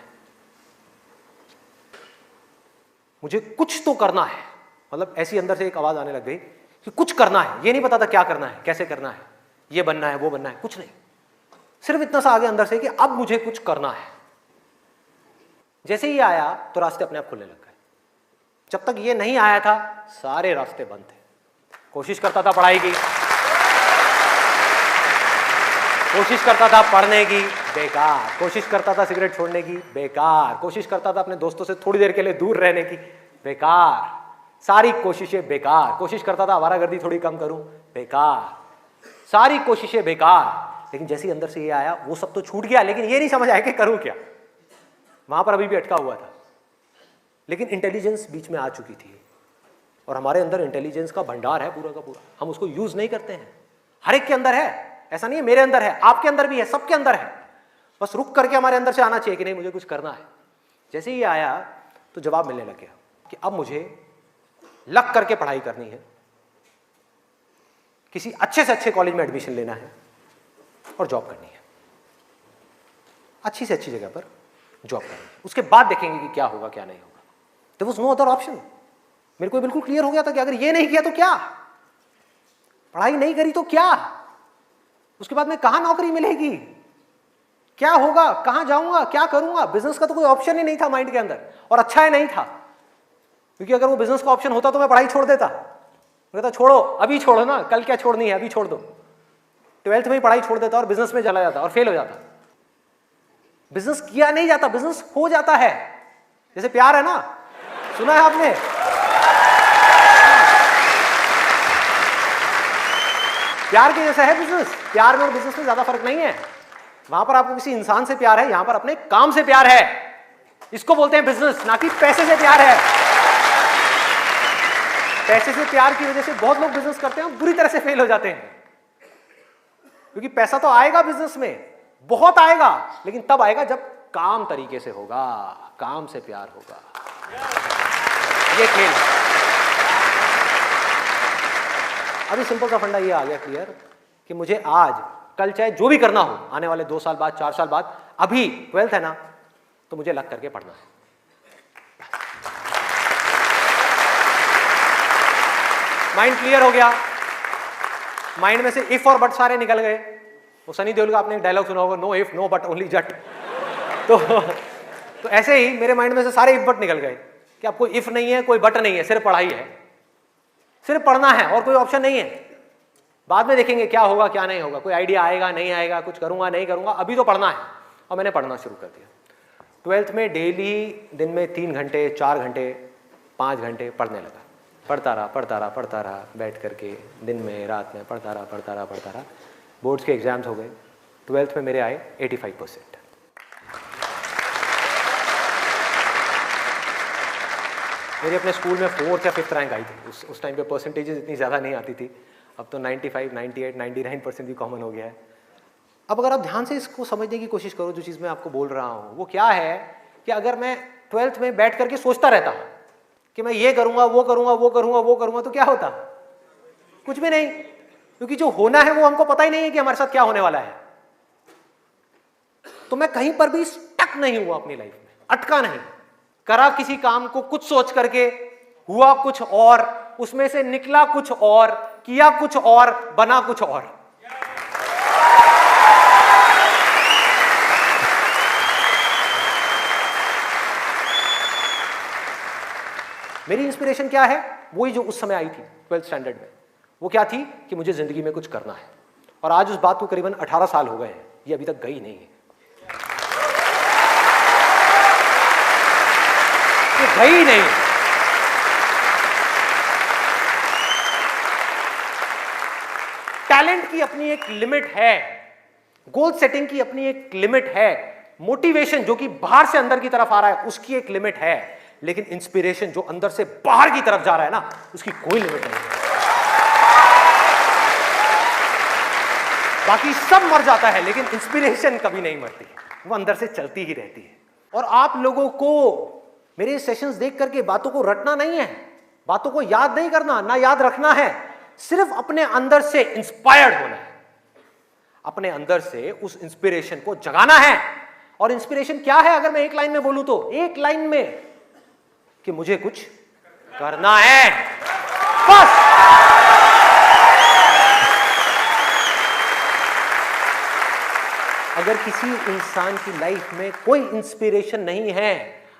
मुझे कुछ तो करना है। मतलब ऐसी अंदर से एक आवाज आने लग गई कि कुछ करना है। ये नहीं पता था क्या करना है, कैसे करना है, ये बनना है, वो बनना है, कुछ नहीं। सिर्फ इतना सा आगे अंदर से कि अब मुझे कुछ करना है। जैसे ही आया तो रास्ते अपने आप खुलने लग गए। जब तक ये नहीं आया था सारे रास्ते बंद थे। कोशिश करता था पढ़ाई की, कोशिश करता था पढ़ने की, बेकार। कोशिश करता था सिगरेट छोड़ने की, बेकार। कोशिश करता था अपने दोस्तों से थोड़ी देर के लिए दूर रहने की, बेकार। सारी कोशिशें बेकार। कोशिश करता था आवारागर्दी थोड़ी कम करूं, बेकार। सारी कोशिशें बेकार। लेकिन जैसे ही अंदर से ये आया वो सब तो छूट गया, लेकिन ये नहीं समझ आया कि करूं क्या। वहां पर अभी भी अटका हुआ था। लेकिन इंटेलिजेंस बीच में आ चुकी थी, और हमारे अंदर इंटेलिजेंस का भंडार है पूरा का पूरा। हम उसको यूज नहीं करते हैं। हर एक के अंदर है, ऐसा नहीं है मेरे अंदर है, आपके अंदर भी है, सबके अंदर है। बस रुक करके हमारे अंदर से आना चाहिए कि नहीं मुझे कुछ करना है। जैसे ही आया तो जवाब मिलने लग गया कि अब मुझे लग करके पढ़ाई करनी है, किसी अच्छे से अच्छे कॉलेज में एडमिशन लेना है और जॉब करनी है, अच्छी से अच्छी जगह पर जॉब करनी है। उसके बाद देखेंगे कि क्या होगा क्या नहीं होगा। There was no other option. मेरे को बिल्कुल क्लियर हो गया था कि अगर ये नहीं किया तो क्या, पढ़ाई नहीं करी तो क्या, उसके बाद में कहां नौकरी मिलेगी, क्या होगा, कहां जाऊंगा, क्या करूंगा। बिजनेस का तो कोई ऑप्शन ही नहीं था माइंड के अंदर, और अच्छा ही नहीं था, क्योंकि अगर वो बिजनेस का ऑप्शन होता तो मैं पढ़ाई छोड़ देता। मैं कहता छोड़ो, अभी छोड़ो ना, कल क्या छोड़नी है, अभी छोड़ दो। 12th में ही पढ़ाई छोड़ देता और बिजनेस में चला जाता और फेल हो जाता। बिजनेस किया नहीं जाता, बिजनेस हो जाता है। जैसे प्यार है ना, सुना है आपने? प्यार के जैसा है बिजनेस। प्यार में और बिजनेस में ज्यादा फर्क नहीं है। वहां पर आपको किसी इंसान से प्यार है, यहां पर अपने काम से प्यार है। इसको बोलते हैं बिजनेस, ना कि पैसे से प्यार है। पैसे से प्यार की वजह से बहुत लोग बिजनेस करते हैं और बुरी तरह से फेल हो जाते हैं, क्योंकि पैसा तो आएगा बिजनेस में, बहुत आएगा, लेकिन तब आएगा जब काम तरीके से होगा, काम से प्यार होगा। ये खेल है। अभी सिंपल सा फंडा ये आ गया क्लियर कि मुझे आज कल चाहे जो भी करना हो, आने वाले 2 साल बाद, 4 साल बाद, अभी 12th है ना, तो मुझे लग करके पढ़ना है। माइंड क्लियर हो गया। माइंड में से इफ और बट सारे निकल गए। वो सनी देओल का आपने एक डायलॉग सुना होगा, no if no but only Jatt. तो ऐसे ही मेरे माइंड में से सारे इफ बट निकल गए कि अब कोई इफ नहीं है, कोई बट नहीं है, सिर्फ पढ़ाई है, सिर्फ पढ़ना है और कोई ऑप्शन नहीं है। बाद में देखेंगे क्या होगा क्या नहीं होगा, कोई आइडिया आएगा नहीं आएगा, कुछ करूंगा नहीं करूंगा, अभी तो पढ़ना है। और मैंने पढ़ना शुरू कर दिया। 12th में डेली दिन में 3 घंटे 4 घंटे 5 घंटे पढ़ने लगा। पढ़ता रहा बैठ करके, दिन में रात में पढ़ता रहा। बोर्ड्स के एग्जाम्स हो गए। 12th में मेरे आए 85%। मेरे अपने स्कूल में 4th या 5th रैंक आई थी। उस टाइम पे परसेंटेजेस इतनी ज़्यादा नहीं आती थी। अब तो 95, 98, 99% भी कॉमन हो गया है। अब अगर आप ध्यान से इसको समझने की कोशिश करो, जो चीज़ मैं आपको बोल रहा हूँ वो क्या है कि अगर मैं 12th में बैठ करके सोचता रहता कि मैं ये करूँगा वो करूँगा, तो क्या होता? कुछ भी नहीं, क्योंकि जो होना है वो हमको पता ही नहीं है कि हमारे साथ क्या होने वाला है। तो मैं कहीं पर भी स्टक नहीं हुआ अपनी लाइफ में, अटका नहीं। करा किसी काम को कुछ सोच करके, हुआ कुछ और, उसमें से निकला कुछ और, किया कुछ और, बना कुछ और। मेरी इंस्पिरेशन क्या है? वही जो उस समय आई थी 12th स्टैंडर्ड में। वो क्या थी कि मुझे जिंदगी में कुछ करना है। और आज उस बात को करीबन 18 साल हो गए हैं, ये अभी तक गई नहीं है। ये गई नहीं। टैलेंट की अपनी एक लिमिट है, गोल सेटिंग की अपनी एक लिमिट है, मोटिवेशन जो कि बाहर से अंदर की तरफ आ रहा है उसकी एक लिमिट है, लेकिन इंस्पिरेशन जो अंदर से बाहर की तरफ जा रहा है ना, उसकी कोई लिमिट नहीं है। बाकी सब मर जाता है, लेकिन इंस्पिरेशन कभी नहीं मरती, वो अंदर से चलती ही रहती है। और आप लोगों को मेरे सेशंस देख करके बातों को रटना नहीं है, बातों को याद नहीं करना, ना याद रखना है, सिर्फ अपने अंदर से इंस्पायर्ड होना है, अपने अंदर से उस इंस्पिरेशन को जगाना है। और इंस्पिरेशन क्या है अगर मैं एक लाइन में बोलूं तो, एक लाइन में कि मुझे कुछ करना है, बस। अगर किसी इंसान की लाइफ में कोई इंस्पिरेशन नहीं है,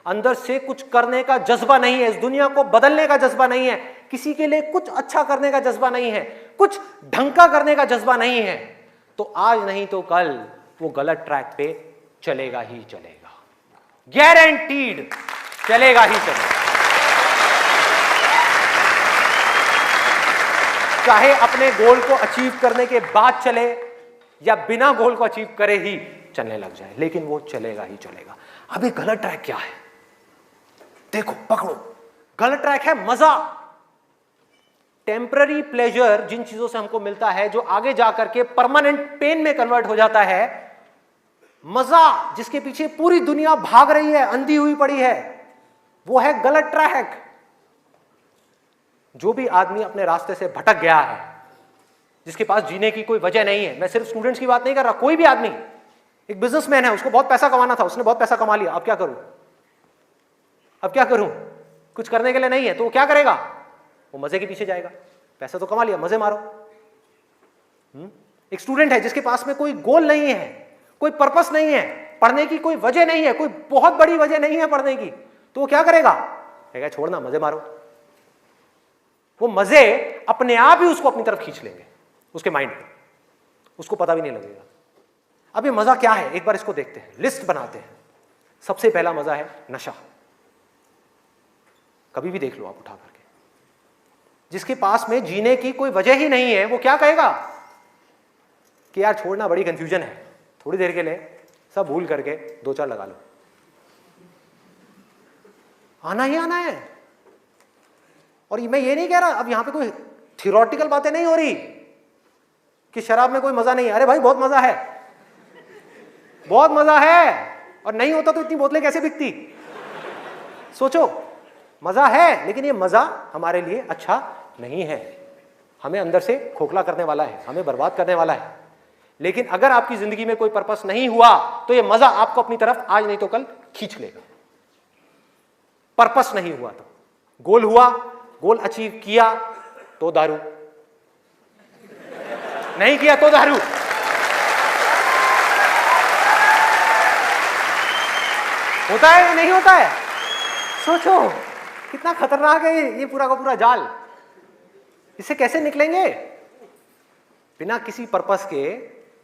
अंदर से कुछ करने का जज्बा नहीं है, इस दुनिया को बदलने का जज्बा नहीं है, किसी के लिए कुछ अच्छा करने का जज्बा नहीं है, कुछ ढंग का करने का जज्बा नहीं है, तो आज नहीं तो कल वो गलत ट्रैक पे चलेगा ही चलेगा, गारंटीड चलेगा ही चलेगा। चाहे अपने गोल को अचीव करने के बाद चले या बिना गोल को अचीव करे ही चलने लग जाए, लेकिन वो चलेगा ही चलेगा। अभी गलत ट्रैक क्या है देखो, पकड़ो। गलत ट्रैक है मजा, टेम्पररी प्लेजर, जिन चीजों से हमको मिलता है जो आगे जाकर के परमानेंट पेन में कन्वर्ट हो जाता है। मजा जिसके पीछे पूरी दुनिया भाग रही है, अंधी हुई पड़ी है, वो है गलत ट्रैक। जो भी आदमी अपने रास्ते से भटक गया है, जिसके पास जीने की कोई वजह नहीं है, मैं सिर्फ स्टूडेंट्स की बात नहीं कर रहा, कोई भी आदमी, एक बिजनेसमैन है, उसको बहुत पैसा कमाना था, उसने बहुत पैसा कमा लिया, अब क्या करूं, अब क्या करूं, कुछ करने के लिए नहीं है, तो वो क्या करेगा? वो मजे के पीछे जाएगा। पैसा तो कमा लिया, मजे मारो। एक स्टूडेंट है जिसके पास में कोई गोल नहीं है, कोई पर्पस नहीं है, पढ़ने की कोई वजह नहीं है, कोई बहुत बड़ी वजह नहीं है पढ़ने की, तो वो क्या करेगा? कहेगा छोड़ना, मजे मारो। वो मजे अपने आप ही उसको अपनी तरफ खींच लेंगे, उसके माइंड पे, उसको पता भी नहीं लगेगा। अब ये मजा क्या है, एक बार इसको देखते हैं, लिस्ट बनाते हैं। सबसे पहला मजा है नशा। कभी भी देख लो आप उठा करके, जिसके पास में जीने की कोई वजह ही नहीं है, वो क्या कहेगा कि यार छोड़ना, बड़ी कंफ्यूजन है, थोड़ी देर के लिए सब भूल करके 2-4 लगा लो। आना ही आना है। और मैं ये नहीं कह रहा, अब यहां पे कोई थियोरेटिकल बातें नहीं हो रही कि शराब में कोई मजा नहीं है। अरे भाई बहुत मजा है, बहुत मजा है। और नहीं होता तो इतनी बोतलें कैसे बिकती? सोचो, मजा है, लेकिन ये मजा हमारे लिए अच्छा नहीं है, हमें अंदर से खोखला करने वाला है, हमें बर्बाद करने वाला है। लेकिन अगर आपकी जिंदगी में कोई पर्पस नहीं हुआ तो ये मजा आपको अपनी तरफ आज नहीं तो कल खींच लेगा। पर्पस नहीं हुआ तो, गोल हुआ, गोल अचीव किया तो दारू, नहीं किया तो दारू। होता है या नहीं होता है? सोचो कितना खतरनाक है ये पूरा का पूरा जाल। इससे कैसे निकलेंगे? बिना किसी पर्पस के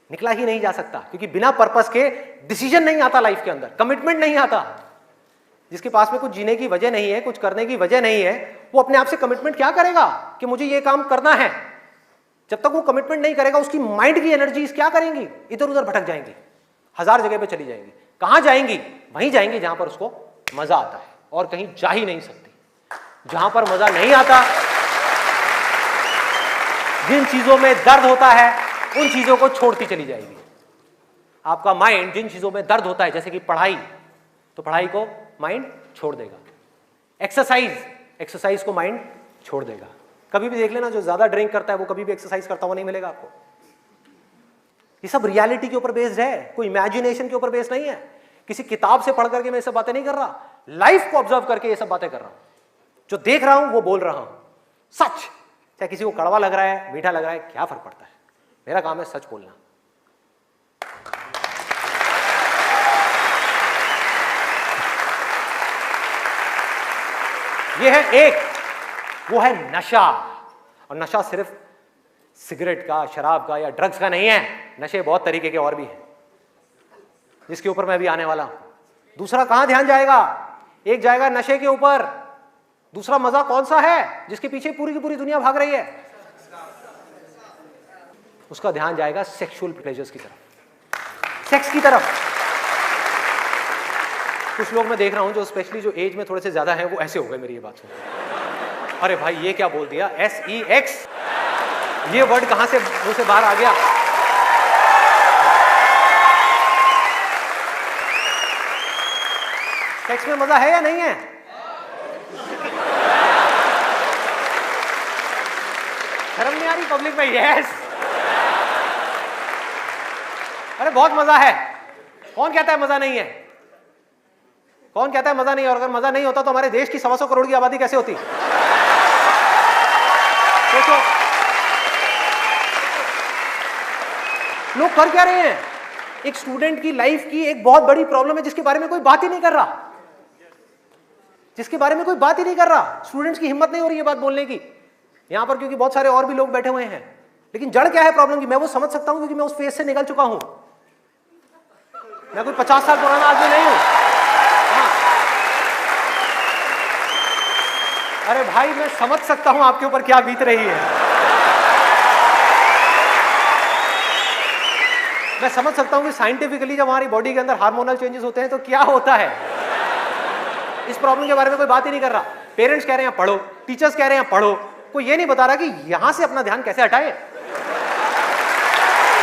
निकला ही नहीं जा सकता, क्योंकि बिना पर्पस के डिसीजन नहीं आता लाइफ के अंदर, कमिटमेंट नहीं आता। जिसके पास में कुछ जीने की वजह नहीं है, कुछ करने की वजह नहीं है, वो अपने आप से कमिटमेंट क्या करेगा कि मुझे ये काम करना है? जब तक वो कमिटमेंट नहीं करेगा, उसकी माइंड की एनर्जीज क्या करेंगी? इधर उधर भटक जाएंगी, 1000 जगह पे चली जाएंगी। कहां जाएंगी? वहीं जाएंगी जहां पर उसको मजा आता है, और कहीं जा ही नहीं सकती। जहां पर मजा नहीं आता, जिन चीजों में दर्द होता है, उन चीजों को छोड़ती चली जाएगी। आपका माइंड जिन चीजों में दर्द होता है, जैसे कि पढ़ाई, तो पढ़ाई को माइंड छोड़ देगा। एक्सरसाइज को माइंड छोड़ देगा। कभी भी देख लेना, जो ज्यादा ड्रिंक करता है वो कभी भी एक्सरसाइज करता हुआ नहीं मिलेगा आपको। ये सब रियलिटी के ऊपर बेस्ड है, कोई इमेजिनेशन के ऊपर बेस्ड नहीं है। किसी किताब से पढ़ करके मैं ये सब बातें नहीं कर रहा, लाइफ को ऑब्जर्व करके ये सब बातें कर रहा हूं। जो देख रहा हूं वो बोल रहा हूं, सच। चाहे किसी को कड़वा लग रहा है, मीठा लग रहा है, क्या फर्क पड़ता है? मेरा काम है सच बोलना। ये है एक, वो है नशा। और नशा सिर्फ सिगरेट का, शराब का या ड्रग्स का नहीं है। नशे बहुत तरीके के और भी हैं, जिसके ऊपर मैं भी आने वाला हूं। दूसरा कहां ध्यान जाएगा? एक जाएगा नशे के ऊपर, दूसरा मजा कौन सा है जिसके पीछे पूरी की पूरी दुनिया भाग रही है? उसका ध्यान जाएगा सेक्सुअल प्लेजर्स की तरफ, सेक्स की तरफ। कुछ लोग मैं देख रहा हूं जो स्पेशली जो एज में थोड़े से ज्यादा हैं, वो ऐसे हो गए मेरी ये बात सुन। अरे भाई ये क्या बोल दिया? SEX, ये वर्ड कहां से मुंह से बाहर आ गया? सेक्स में मजा है या नहीं है? शर्म नहीं आ रही पब्लिक में? यस। अरे बहुत मजा है। कौन कहता है मजा नहीं है? कौन कहता है मजा नहीं है? और अगर मजा नहीं होता तो हमारे देश की 125 करोड़ की आबादी कैसे होती? सोचो, लोग कर क्या रहे हैं? एक स्टूडेंट की लाइफ की एक बहुत बड़ी प्रॉब्लम है जिसके बारे में कोई बात ही नहीं कर रहा, जिसके बारे में कोई बात ही नहीं कर रहा। स्टूडेंट्स की हिम्मत नहीं हो रही है बात बोलने की यहां पर, क्योंकि बहुत सारे और भी लोग बैठे हुए हैं। लेकिन जड़ क्या है प्रॉब्लम की? मैं वो समझ सकता हूं, क्योंकि मैं उस फेज से निकल चुका हूं। मैं कोई 50 साल पुराना आदमी नहीं हूं। हाँ। अरे भाई मैं समझ सकता हूं आपके ऊपर क्या बीत रही है। मैं समझ सकता हूं कि साइंटिफिकली जब हमारी बॉडी के अंदर हार्मोनल चेंजेस होते हैं तो क्या होता है। इस प्रॉब्लम के बारे में कोई बात ही नहीं कर रहा। पेरेंट्स कह रहे हैं पढ़ो, टीचर्स कह रहे हैं पढ़ो, कोई ये नहीं बता रहा कि यहां से अपना ध्यान कैसे हटाए,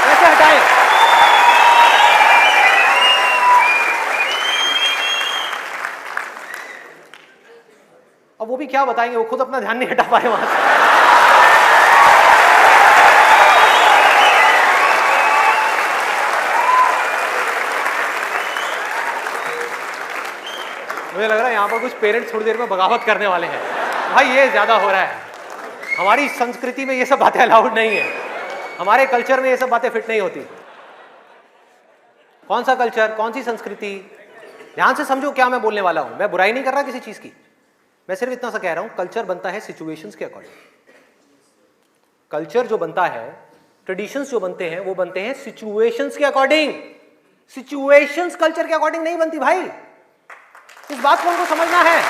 कैसे हटाए। अब वो भी क्या बताएंगे, वो खुद अपना ध्यान नहीं हटा पाए वहां से। मुझे लग रहा है यहां पर कुछ पेरेंट्स थोड़ी देर में बगावत करने वाले हैं। भाई ये ज्यादा हो रहा है। हमारी संस्कृति में ये सब बातें अलाउड नहीं है, हमारे कल्चर में ये सब बातें फिट नहीं होती। कौन सा कल्चर, कौन सी संस्कृति? ध्यान से समझो क्या मैं बोलने वाला हूं। मैं बुराई नहीं कर रहा किसी चीज की, मैं सिर्फ इतना सा कह रहा हूं, कल्चर बनता है सिचुएशंस के अकॉर्डिंग। कल्चर जो बनता है, ट्रेडिशंस जो बनते हैं, वो बनते हैं सिचुएशंस के अकॉर्डिंग। सिचुएशंस कल्चर के अकॉर्डिंग नहीं बनती भाई, इस बात को उनको समझना है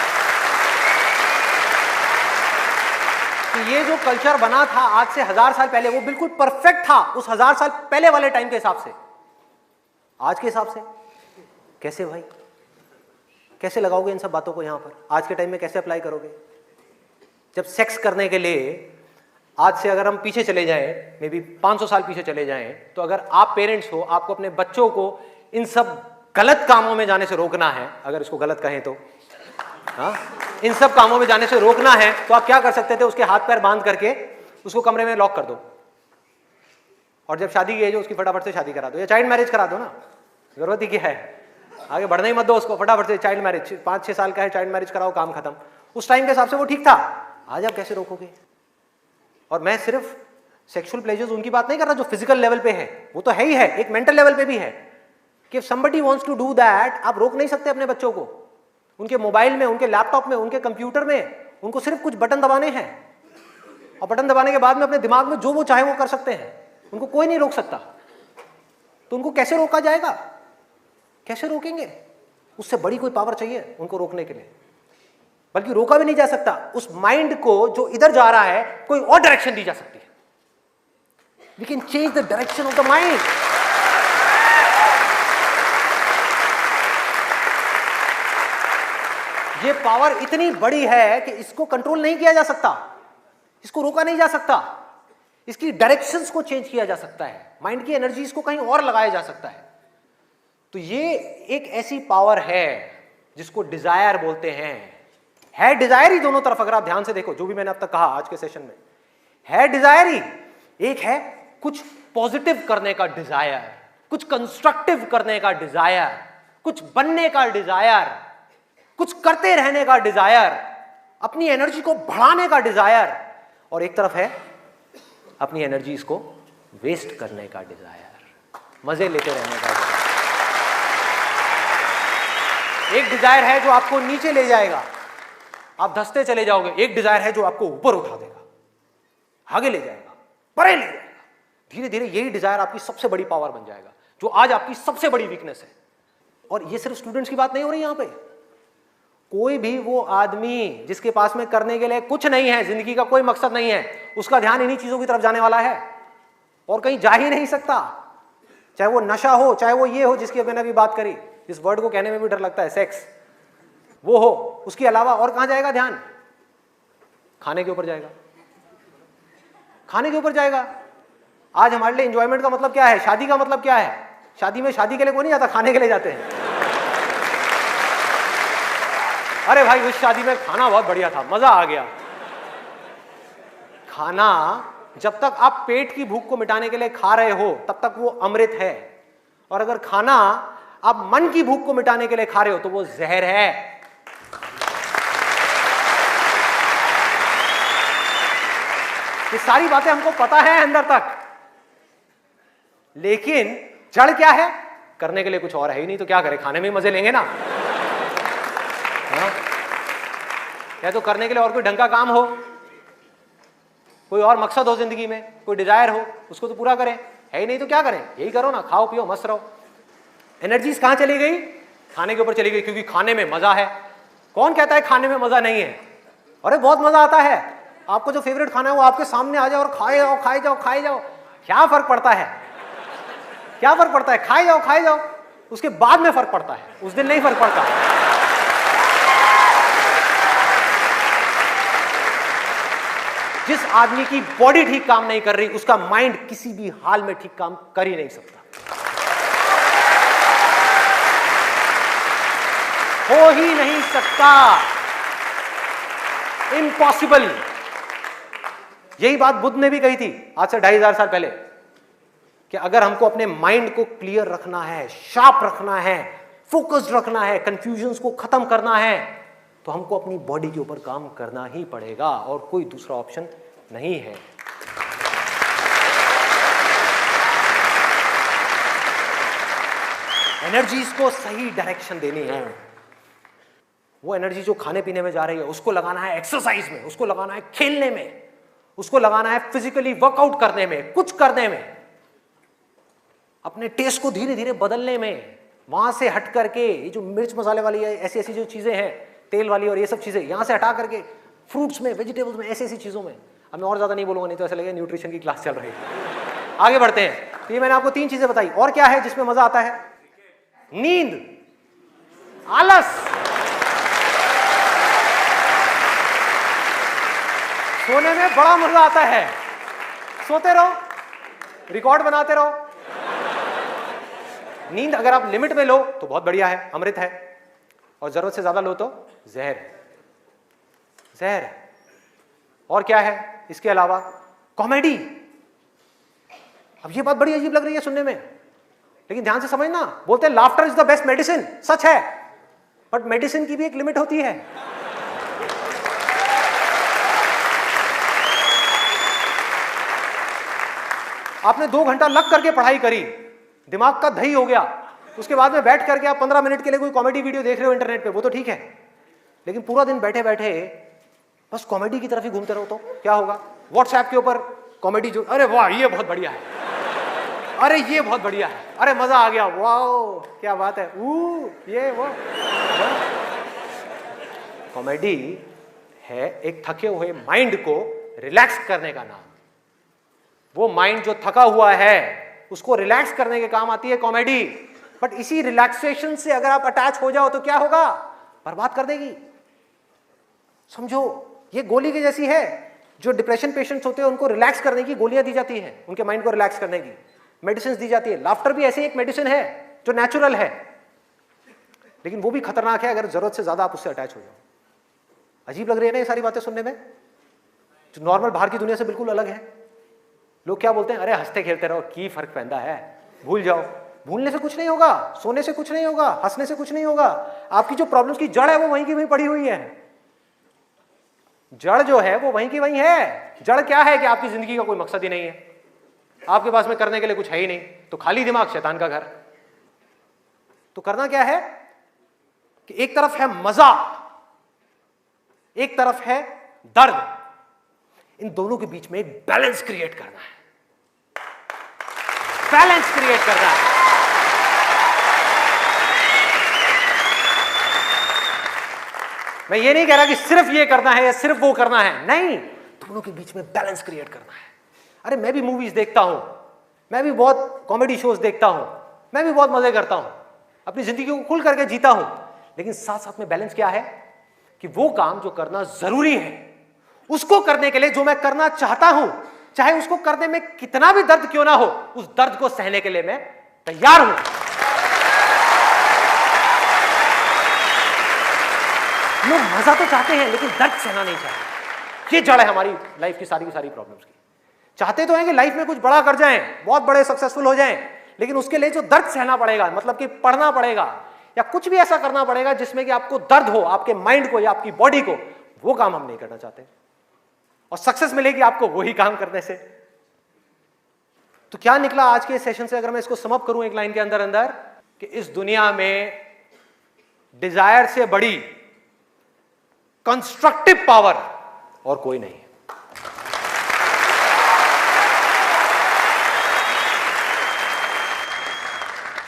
कि ये जो कल्चर बना था आज से 1000 साल पहले वो बिल्कुल परफेक्ट था उस 1000 साल पहले वाले टाइम के हिसाब से। आज के हिसाब से कैसे भाई, कैसे लगाओगे इन सब बातों को यहां पर, आज के टाइम में कैसे अप्लाई करोगे? जब सेक्स करने के लिए आज से अगर हम पीछे चले जाएं, मे बी 500 साल पीछे चले जाएं, तो अगर आप पेरेंट्स हो, आपको अपने बच्चों को इन सब गलत कामों में जाने से रोकना है, अगर इसको गलत कहें तो, हाँ, इन सब कामों में जाने से रोकना है, तो आप क्या कर सकते थे? उसके हाथ पैर बांध करके उसको कमरे में लॉक कर दो, और जब शादी की एज हो उसकी फटाफट से शादी करा दो, या चाइल्ड मैरिज करा दो ना, जरूरत ही क्या है, आगे बढ़ना ही मत दो उसको, फटाफट से चाइल्ड मैरिज, 5-6 साल का है, चाइल्ड मैरिज कराओ, काम खत्म। उस टाइम के हिसाब से वो ठीक था, आज आप कैसे रोकोगे? और मैं सिर्फ सेक्सुअल प्लेजर्स उनकी बात नहीं कर रहा जो फिजिकल लेवल पे है, वो तो है ही है, एक मेंटल लेवल पे भी है कि somebody wants to do that, आप रोक नहीं सकते अपने बच्चों को। उनके मोबाइल में, उनके लैपटॉप में, उनके कंप्यूटर में उनको सिर्फ कुछ बटन दबाने हैं, और बटन दबाने के बाद में अपने दिमाग में जो वो चाहे वो कर सकते हैं, उनको कोई नहीं रोक सकता। तो उनको कैसे रोका जाएगा? कैसे रोकेंगे? उससे बड़ी कोई पावर चाहिए उनको रोकने के लिए, बल्कि रोका भी नहीं जा सकता। उस माइंड को जो इधर जा रहा है कोई और डायरेक्शन दी जा सकती है। We can change the direction of the mind. ये पावर इतनी बड़ी है कि इसको कंट्रोल नहीं किया जा सकता, इसको रोका नहीं जा सकता, इसकी डायरेक्शंस को चेंज किया जा सकता है, माइंड की एनर्जीज को कहीं और लगाया जा सकता है। तो ये एक ऐसी पावर है जिसको डिजायर बोलते हैं। है डिजायर ही दोनों तरफ, अगर आप ध्यान से देखो जो भी मैंने अब तक कहा आज के सेशन में, है डिजायर ही। एक है कुछ पॉजिटिव करने का डिजायर, कुछ कंस्ट्रक्टिव करने का डिजायर, कुछ बनने का डिजायर, कुछ करते रहने का डिजायर, अपनी एनर्जी को बढ़ाने का डिजायर, और एक तरफ है अपनी एनर्जी को वेस्ट करने का डिजायर, मजे लेते रहने का डिजायर। एक डिजायर है जो आपको नीचे ले जाएगा, आप धंसते चले जाओगे। एक डिजायर है जो आपको ऊपर उठा देगा, आगे ले जाएगा, परे ले जाएगा। धीरे धीरे यही डिजायर आपकी सबसे बड़ी पावर बन जाएगा, जो आज आपकी सबसे बड़ी वीकनेस है। और ये सिर्फ स्टूडेंट्स की बात नहीं हो रही यहां पे, कोई भी वो आदमी जिसके पास में करने के लिए कुछ नहीं है, जिंदगी का कोई मकसद नहीं है, उसका ध्यान इन्हीं चीजों की तरफ जाने वाला है और कहीं जा ही नहीं सकता। चाहे वो नशा हो, चाहे वो ये हो जिसकी मैंने अभी बात करी, इस वर्ड को कहने में भी डर लगता है, सेक्स, वो हो, उसके अलावा और कहां जाएगा ध्यान? खाने के ऊपर जाएगा, खाने के ऊपर जाएगा। आज हमारे लिए एंजॉयमेंट का मतलब क्या है? शादी का मतलब क्या है? शादी में शादी के लिए कोई नहीं जाता, खाने के लिए जाते हैं। अरे भाई उस शादी में खाना बहुत बढ़िया था, मजा आ गया। खाना जब तक आप पेट की भूख को मिटाने के लिए खा रहे हो तब तक वो अमृत है, और अगर खाना आप मन की भूख को मिटाने के लिए खा रहे हो तो वो जहर है। ये सारी बातें हमको पता है अंदर तक, लेकिन जड़ क्या है? करने के लिए कुछ और है ही नहीं, तो क्या करें? खाने में ही मजे लेंगे ना। हाँ? या तो करने के लिए और कोई ढंग का काम हो, कोई और मकसद हो जिंदगी में, कोई डिजायर हो, उसको तो पूरा करें। है ही नहीं तो क्या करें? यही करो ना, खाओ पियो मस्त रहो। एनर्जीज कहां चली गई? खाने के ऊपर चली गई, क्योंकि खाने में मजा है। कौन कहता है खाने में मजा नहीं है? अरे बहुत मजा आता है। आपको जो फेवरेट खाना है वो आपके सामने आ जाए और खाए जाओ खाए जाओ खाए जाओ, क्या फर्क पड़ता है? क्या फर्क पड़ता है? खाए जाओ, उसके बाद में फर्क पड़ता है, उस दिन नहीं फर्क पड़ता। जिस आदमी की बॉडी ठीक काम नहीं कर रही, उसका माइंड किसी भी हाल में ठीक काम कर ही नहीं सकता, हो ही नहीं सकता, इम्पॉसिबल। यही बात बुद्ध ने भी कही थी आज से 2500 साल पहले, कि अगर हमको अपने माइंड को क्लियर रखना है, शार्प रखना है, फोकस्ड रखना है, कंफ्यूजन्स को खत्म करना है, तो हमको अपनी बॉडी के ऊपर काम करना ही पड़ेगा, और कोई दूसरा ऑप्शन नहीं है। एनर्जीज को सही डायरेक्शन देनी है। वो एनर्जी जो खाने पीने में जा रही है उसको लगाना है एक्सरसाइज में, उसको लगाना है खेलने में, उसको लगाना है फिजिकली वर्कआउट करने में, कुछ करने में। अपने टेस्ट को धीरे धीरे बदलने में, वहां से हट करके ये जो मिर्च मसाले वाली ऐसी ऐसी जो चीजें हैं, तेल वाली और ये सब चीजें, यहां से हटा करके फ्रूट्स में, वेजिटेबल्स में, ऐसी ऐसी चीजों में। अब मैं और ज्यादा नहीं बोलूंगा, नहीं तो ऐसा लगेगा न्यूट्रिशन की क्लास चल रही है। आगे बढ़ते हैं। तो ये मैंने आपको 3 चीजें बताई। और क्या है जिसमें मजा आता है? नींद, आलस, सोने में बड़ा मजा आता है। सोते रहो, रिकॉर्ड बनाते रहो। नींद अगर आप लिमिट में लो तो बहुत बढ़िया है, अमृत है, और जरूरत से ज्यादा लो तो जहर है, जहर है। और क्या है इसके अलावा? कॉमेडी। अब ये बात बड़ी अजीब लग रही है सुनने में, लेकिन ध्यान से समझना। बोलते हैं laughter is the best medicine, सच है, बट मेडिसिन की भी एक लिमिट होती है। आपने 2 घंटा लग करके पढ़ाई करी, दिमाग का दही हो गया, उसके बाद में बैठ करके आप 15 मिनट के लिए कोई कॉमेडी वीडियो देख रहे हो इंटरनेट पे, वो तो ठीक है, लेकिन पूरा दिन बैठे बैठे बस कॉमेडी की तरफ ही घूमते रहो तो क्या होगा? व्हाट्सएप के ऊपर कॉमेडी जो, अरे वाह ये बहुत बढ़िया है, अरे ये बहुत बढ़िया है, अरे मजा आ गया, वाह क्या बात है, ये वो। कॉमेडी है एक थके हुए माइंड को रिलैक्स करने का नाम। वो माइंड जो थका हुआ है उसको रिलैक्स करने के काम आती है कॉमेडी। बट इसी रिलैक्सेशन से अगर आप अटैच हो जाओ तो क्या होगा? बर्बाद कर देगी। समझो ये गोली की जैसी है। जो डिप्रेशन पेशेंट्स होते हैं उनको रिलैक्स करने की गोलियां दी जाती हैं, उनके माइंड को रिलैक्स करने की मेडिसिन दी जाती है। लाफ्टर भी ऐसे एक मेडिसिन है जो नेचुरल है, लेकिन वो भी खतरनाक है अगर जरूरत से ज्यादा आप उससे अटैच हो जाओ। अजीब लग रही है ना ये सारी बातें सुनने में, जो नॉर्मल बाहर की दुनिया से बिल्कुल अलग है। लोग क्या बोलते हैं? अरे हंसते खेलते रहो, की फर्क पैदा है, भूल जाओ। भूलने से कुछ नहीं होगा, सोने से कुछ नहीं होगा, हंसने से कुछ नहीं होगा। आपकी जो प्रॉब्लम्स की जड़ है वो वहीं की वहीं पड़ी हुई है। जड़ जो है वो वहीं की वहीं है। जड़ क्या है कि आपकी जिंदगी का कोई मकसद ही नहीं है, आपके पास में करने के लिए कुछ है ही नहीं, तो खाली दिमाग शैतान का घर। तो करना क्या है कि एक तरफ है मजा, एक तरफ है दर्द, इन दोनों के बीच में एक बैलेंस क्रिएट करना है। बैलेंस क्रिएट करना है। मैं ये नहीं कह रहा कि सिर्फ ये करना है या सिर्फ वो करना है, नहीं, दोनों के बीच में बैलेंस क्रिएट करना है। अरे मैं भी मूवीज देखता हूं, मैं भी बहुत कॉमेडी शोज देखता हूं, मैं भी बहुत मजे करता हूं, अपनी जिंदगी को खुल करके जीता हूं, लेकिन साथ साथ में बैलेंस क्या है कि वो काम जो करना जरूरी है उसको करने के लिए जो मैं करना चाहता हूं, चाहे उसको करने में कितना भी दर्द क्यों ना हो, उस दर्द को सहने के लिए मैं तैयार हूं। लोग मजा तो चाहते हैं लेकिन दर्द सहना नहीं चाहते। ये जड़ है हमारी लाइफ की सारी प्रॉब्लम्स की। चाहते तो हैं कि लाइफ में कुछ बड़ा कर जाएं, बहुत बड़े सक्सेसफुल हो जाएं, लेकिन उसके लिए जो दर्द सहना पड़ेगा, मतलब कि पढ़ना पड़ेगा या कुछ भी ऐसा करना पड़ेगा जिसमें कि आपको दर्द हो, आपके माइंड को या आपकी बॉडी को, वो काम हम नहीं करना चाहते। और सक्सेस मिलेगी आपको वही काम करने से। तो क्या निकला आज के सेशन से, अगर मैं इसको समअप करूं एक लाइन के अंदर अंदर, कि इस दुनिया में डिजायर से बड़ी कंस्ट्रक्टिव पावर और कोई नहीं है।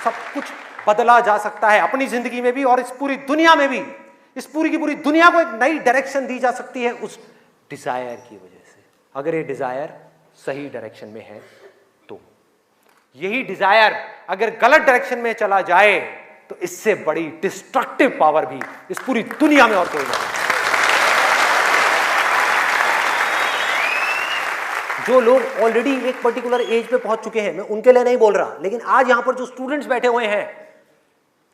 सब कुछ बदला जा सकता है अपनी जिंदगी में भी और इस पूरी दुनिया में भी। इस पूरी की पूरी दुनिया को एक नई डायरेक्शन दी जा सकती है उस डिजायर की वजह से, अगर ये डिजायर सही डायरेक्शन में है तो। यही डिजायर अगर गलत डायरेक्शन में चला जाए तो इससे बड़ी डिस्ट्रक्टिव पावर भी इस पूरी दुनिया में और कोई नहीं। जो लोग ऑलरेडी एक पर्टिकुलर एज पे पहुंच चुके हैं, मैं उनके लिए नहीं बोल रहा, लेकिन आज यहां पर जो स्टूडेंट्स बैठे हुए हैं,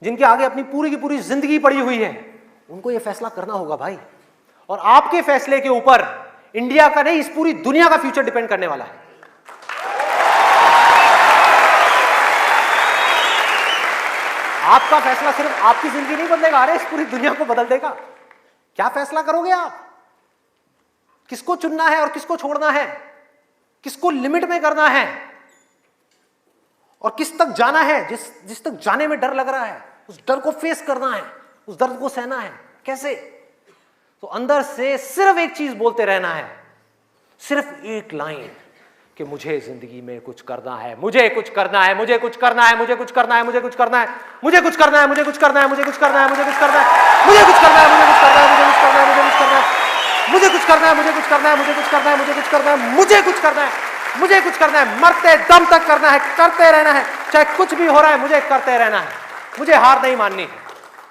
जिनके आगे अपनी पूरी की पूरी जिंदगी पड़ी हुई है, उनको यह फैसला करना होगा भाई। और आपके फैसले के ऊपर इंडिया का नहीं, इस पूरी दुनिया का फ्यूचर डिपेंड करने वाला है। आपका फैसला सिर्फ आपकी जिंदगी नहीं बदलेगा, अरे इस पूरी दुनिया को बदल देगा। क्या फैसला करोगे आप? किसको चुनना है और किसको छोड़ना है, किसको लिमिट में करना है और किस तक जाना है। जिस तक जाने में डर लग रहा है, उस डर को फेस करना है, उस दर्द को सहना है। कैसे? तो अंदर से सिर्फ एक चीज बोलते रहना है, सिर्फ एक लाइन कि मुझे जिंदगी में कुछ करना है, मुझे कुछ करना है, मुझे कुछ करना है, मुझे कुछ करना है, मुझे कुछ करना है, मुझे कुछ करना है, मुझे कुछ करना है, मुझे कुछ करना है, मुझे कुछ करना है, मुझे कुछ करना है, मुझे कुछ करना है, मुझे कुछ करना है, मुझे कुछ करना है, मुझे कुछ करना है, मुझे कुछ करना है, मुझे कुछ करना है, मुझे कुछ करना है, मुझे कुछ करना है, मरते दम तक करना है, करते रहना है, चाहे कुछ भी हो रहा है, मुझे करते रहना है, मुझे हार नहीं माननी है,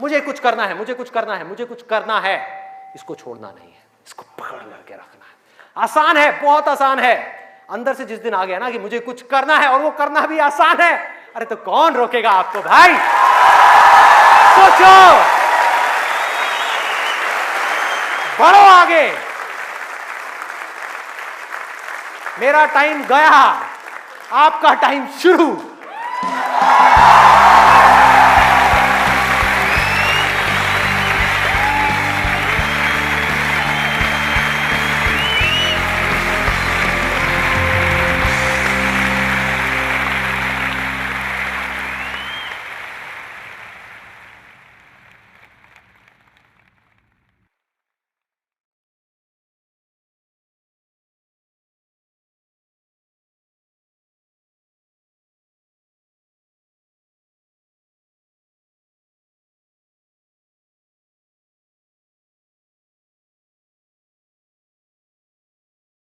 मुझे कुछ करना है, मुझे कुछ करना है, मुझे कुछ करना है, इसको छोड़ना नहीं है, इसको पकड़ करके रखना है। आसान है, बहुत आसान है। अंदर से जिस दिन आ गया ना कि मुझे कुछ करना है और वो करना भी आसान है, अरे तो कौन रोकेगा आपको भाई? सोचो, बढ़ो आगे। मेरा टाइम गया, आपका टाइम शुरू।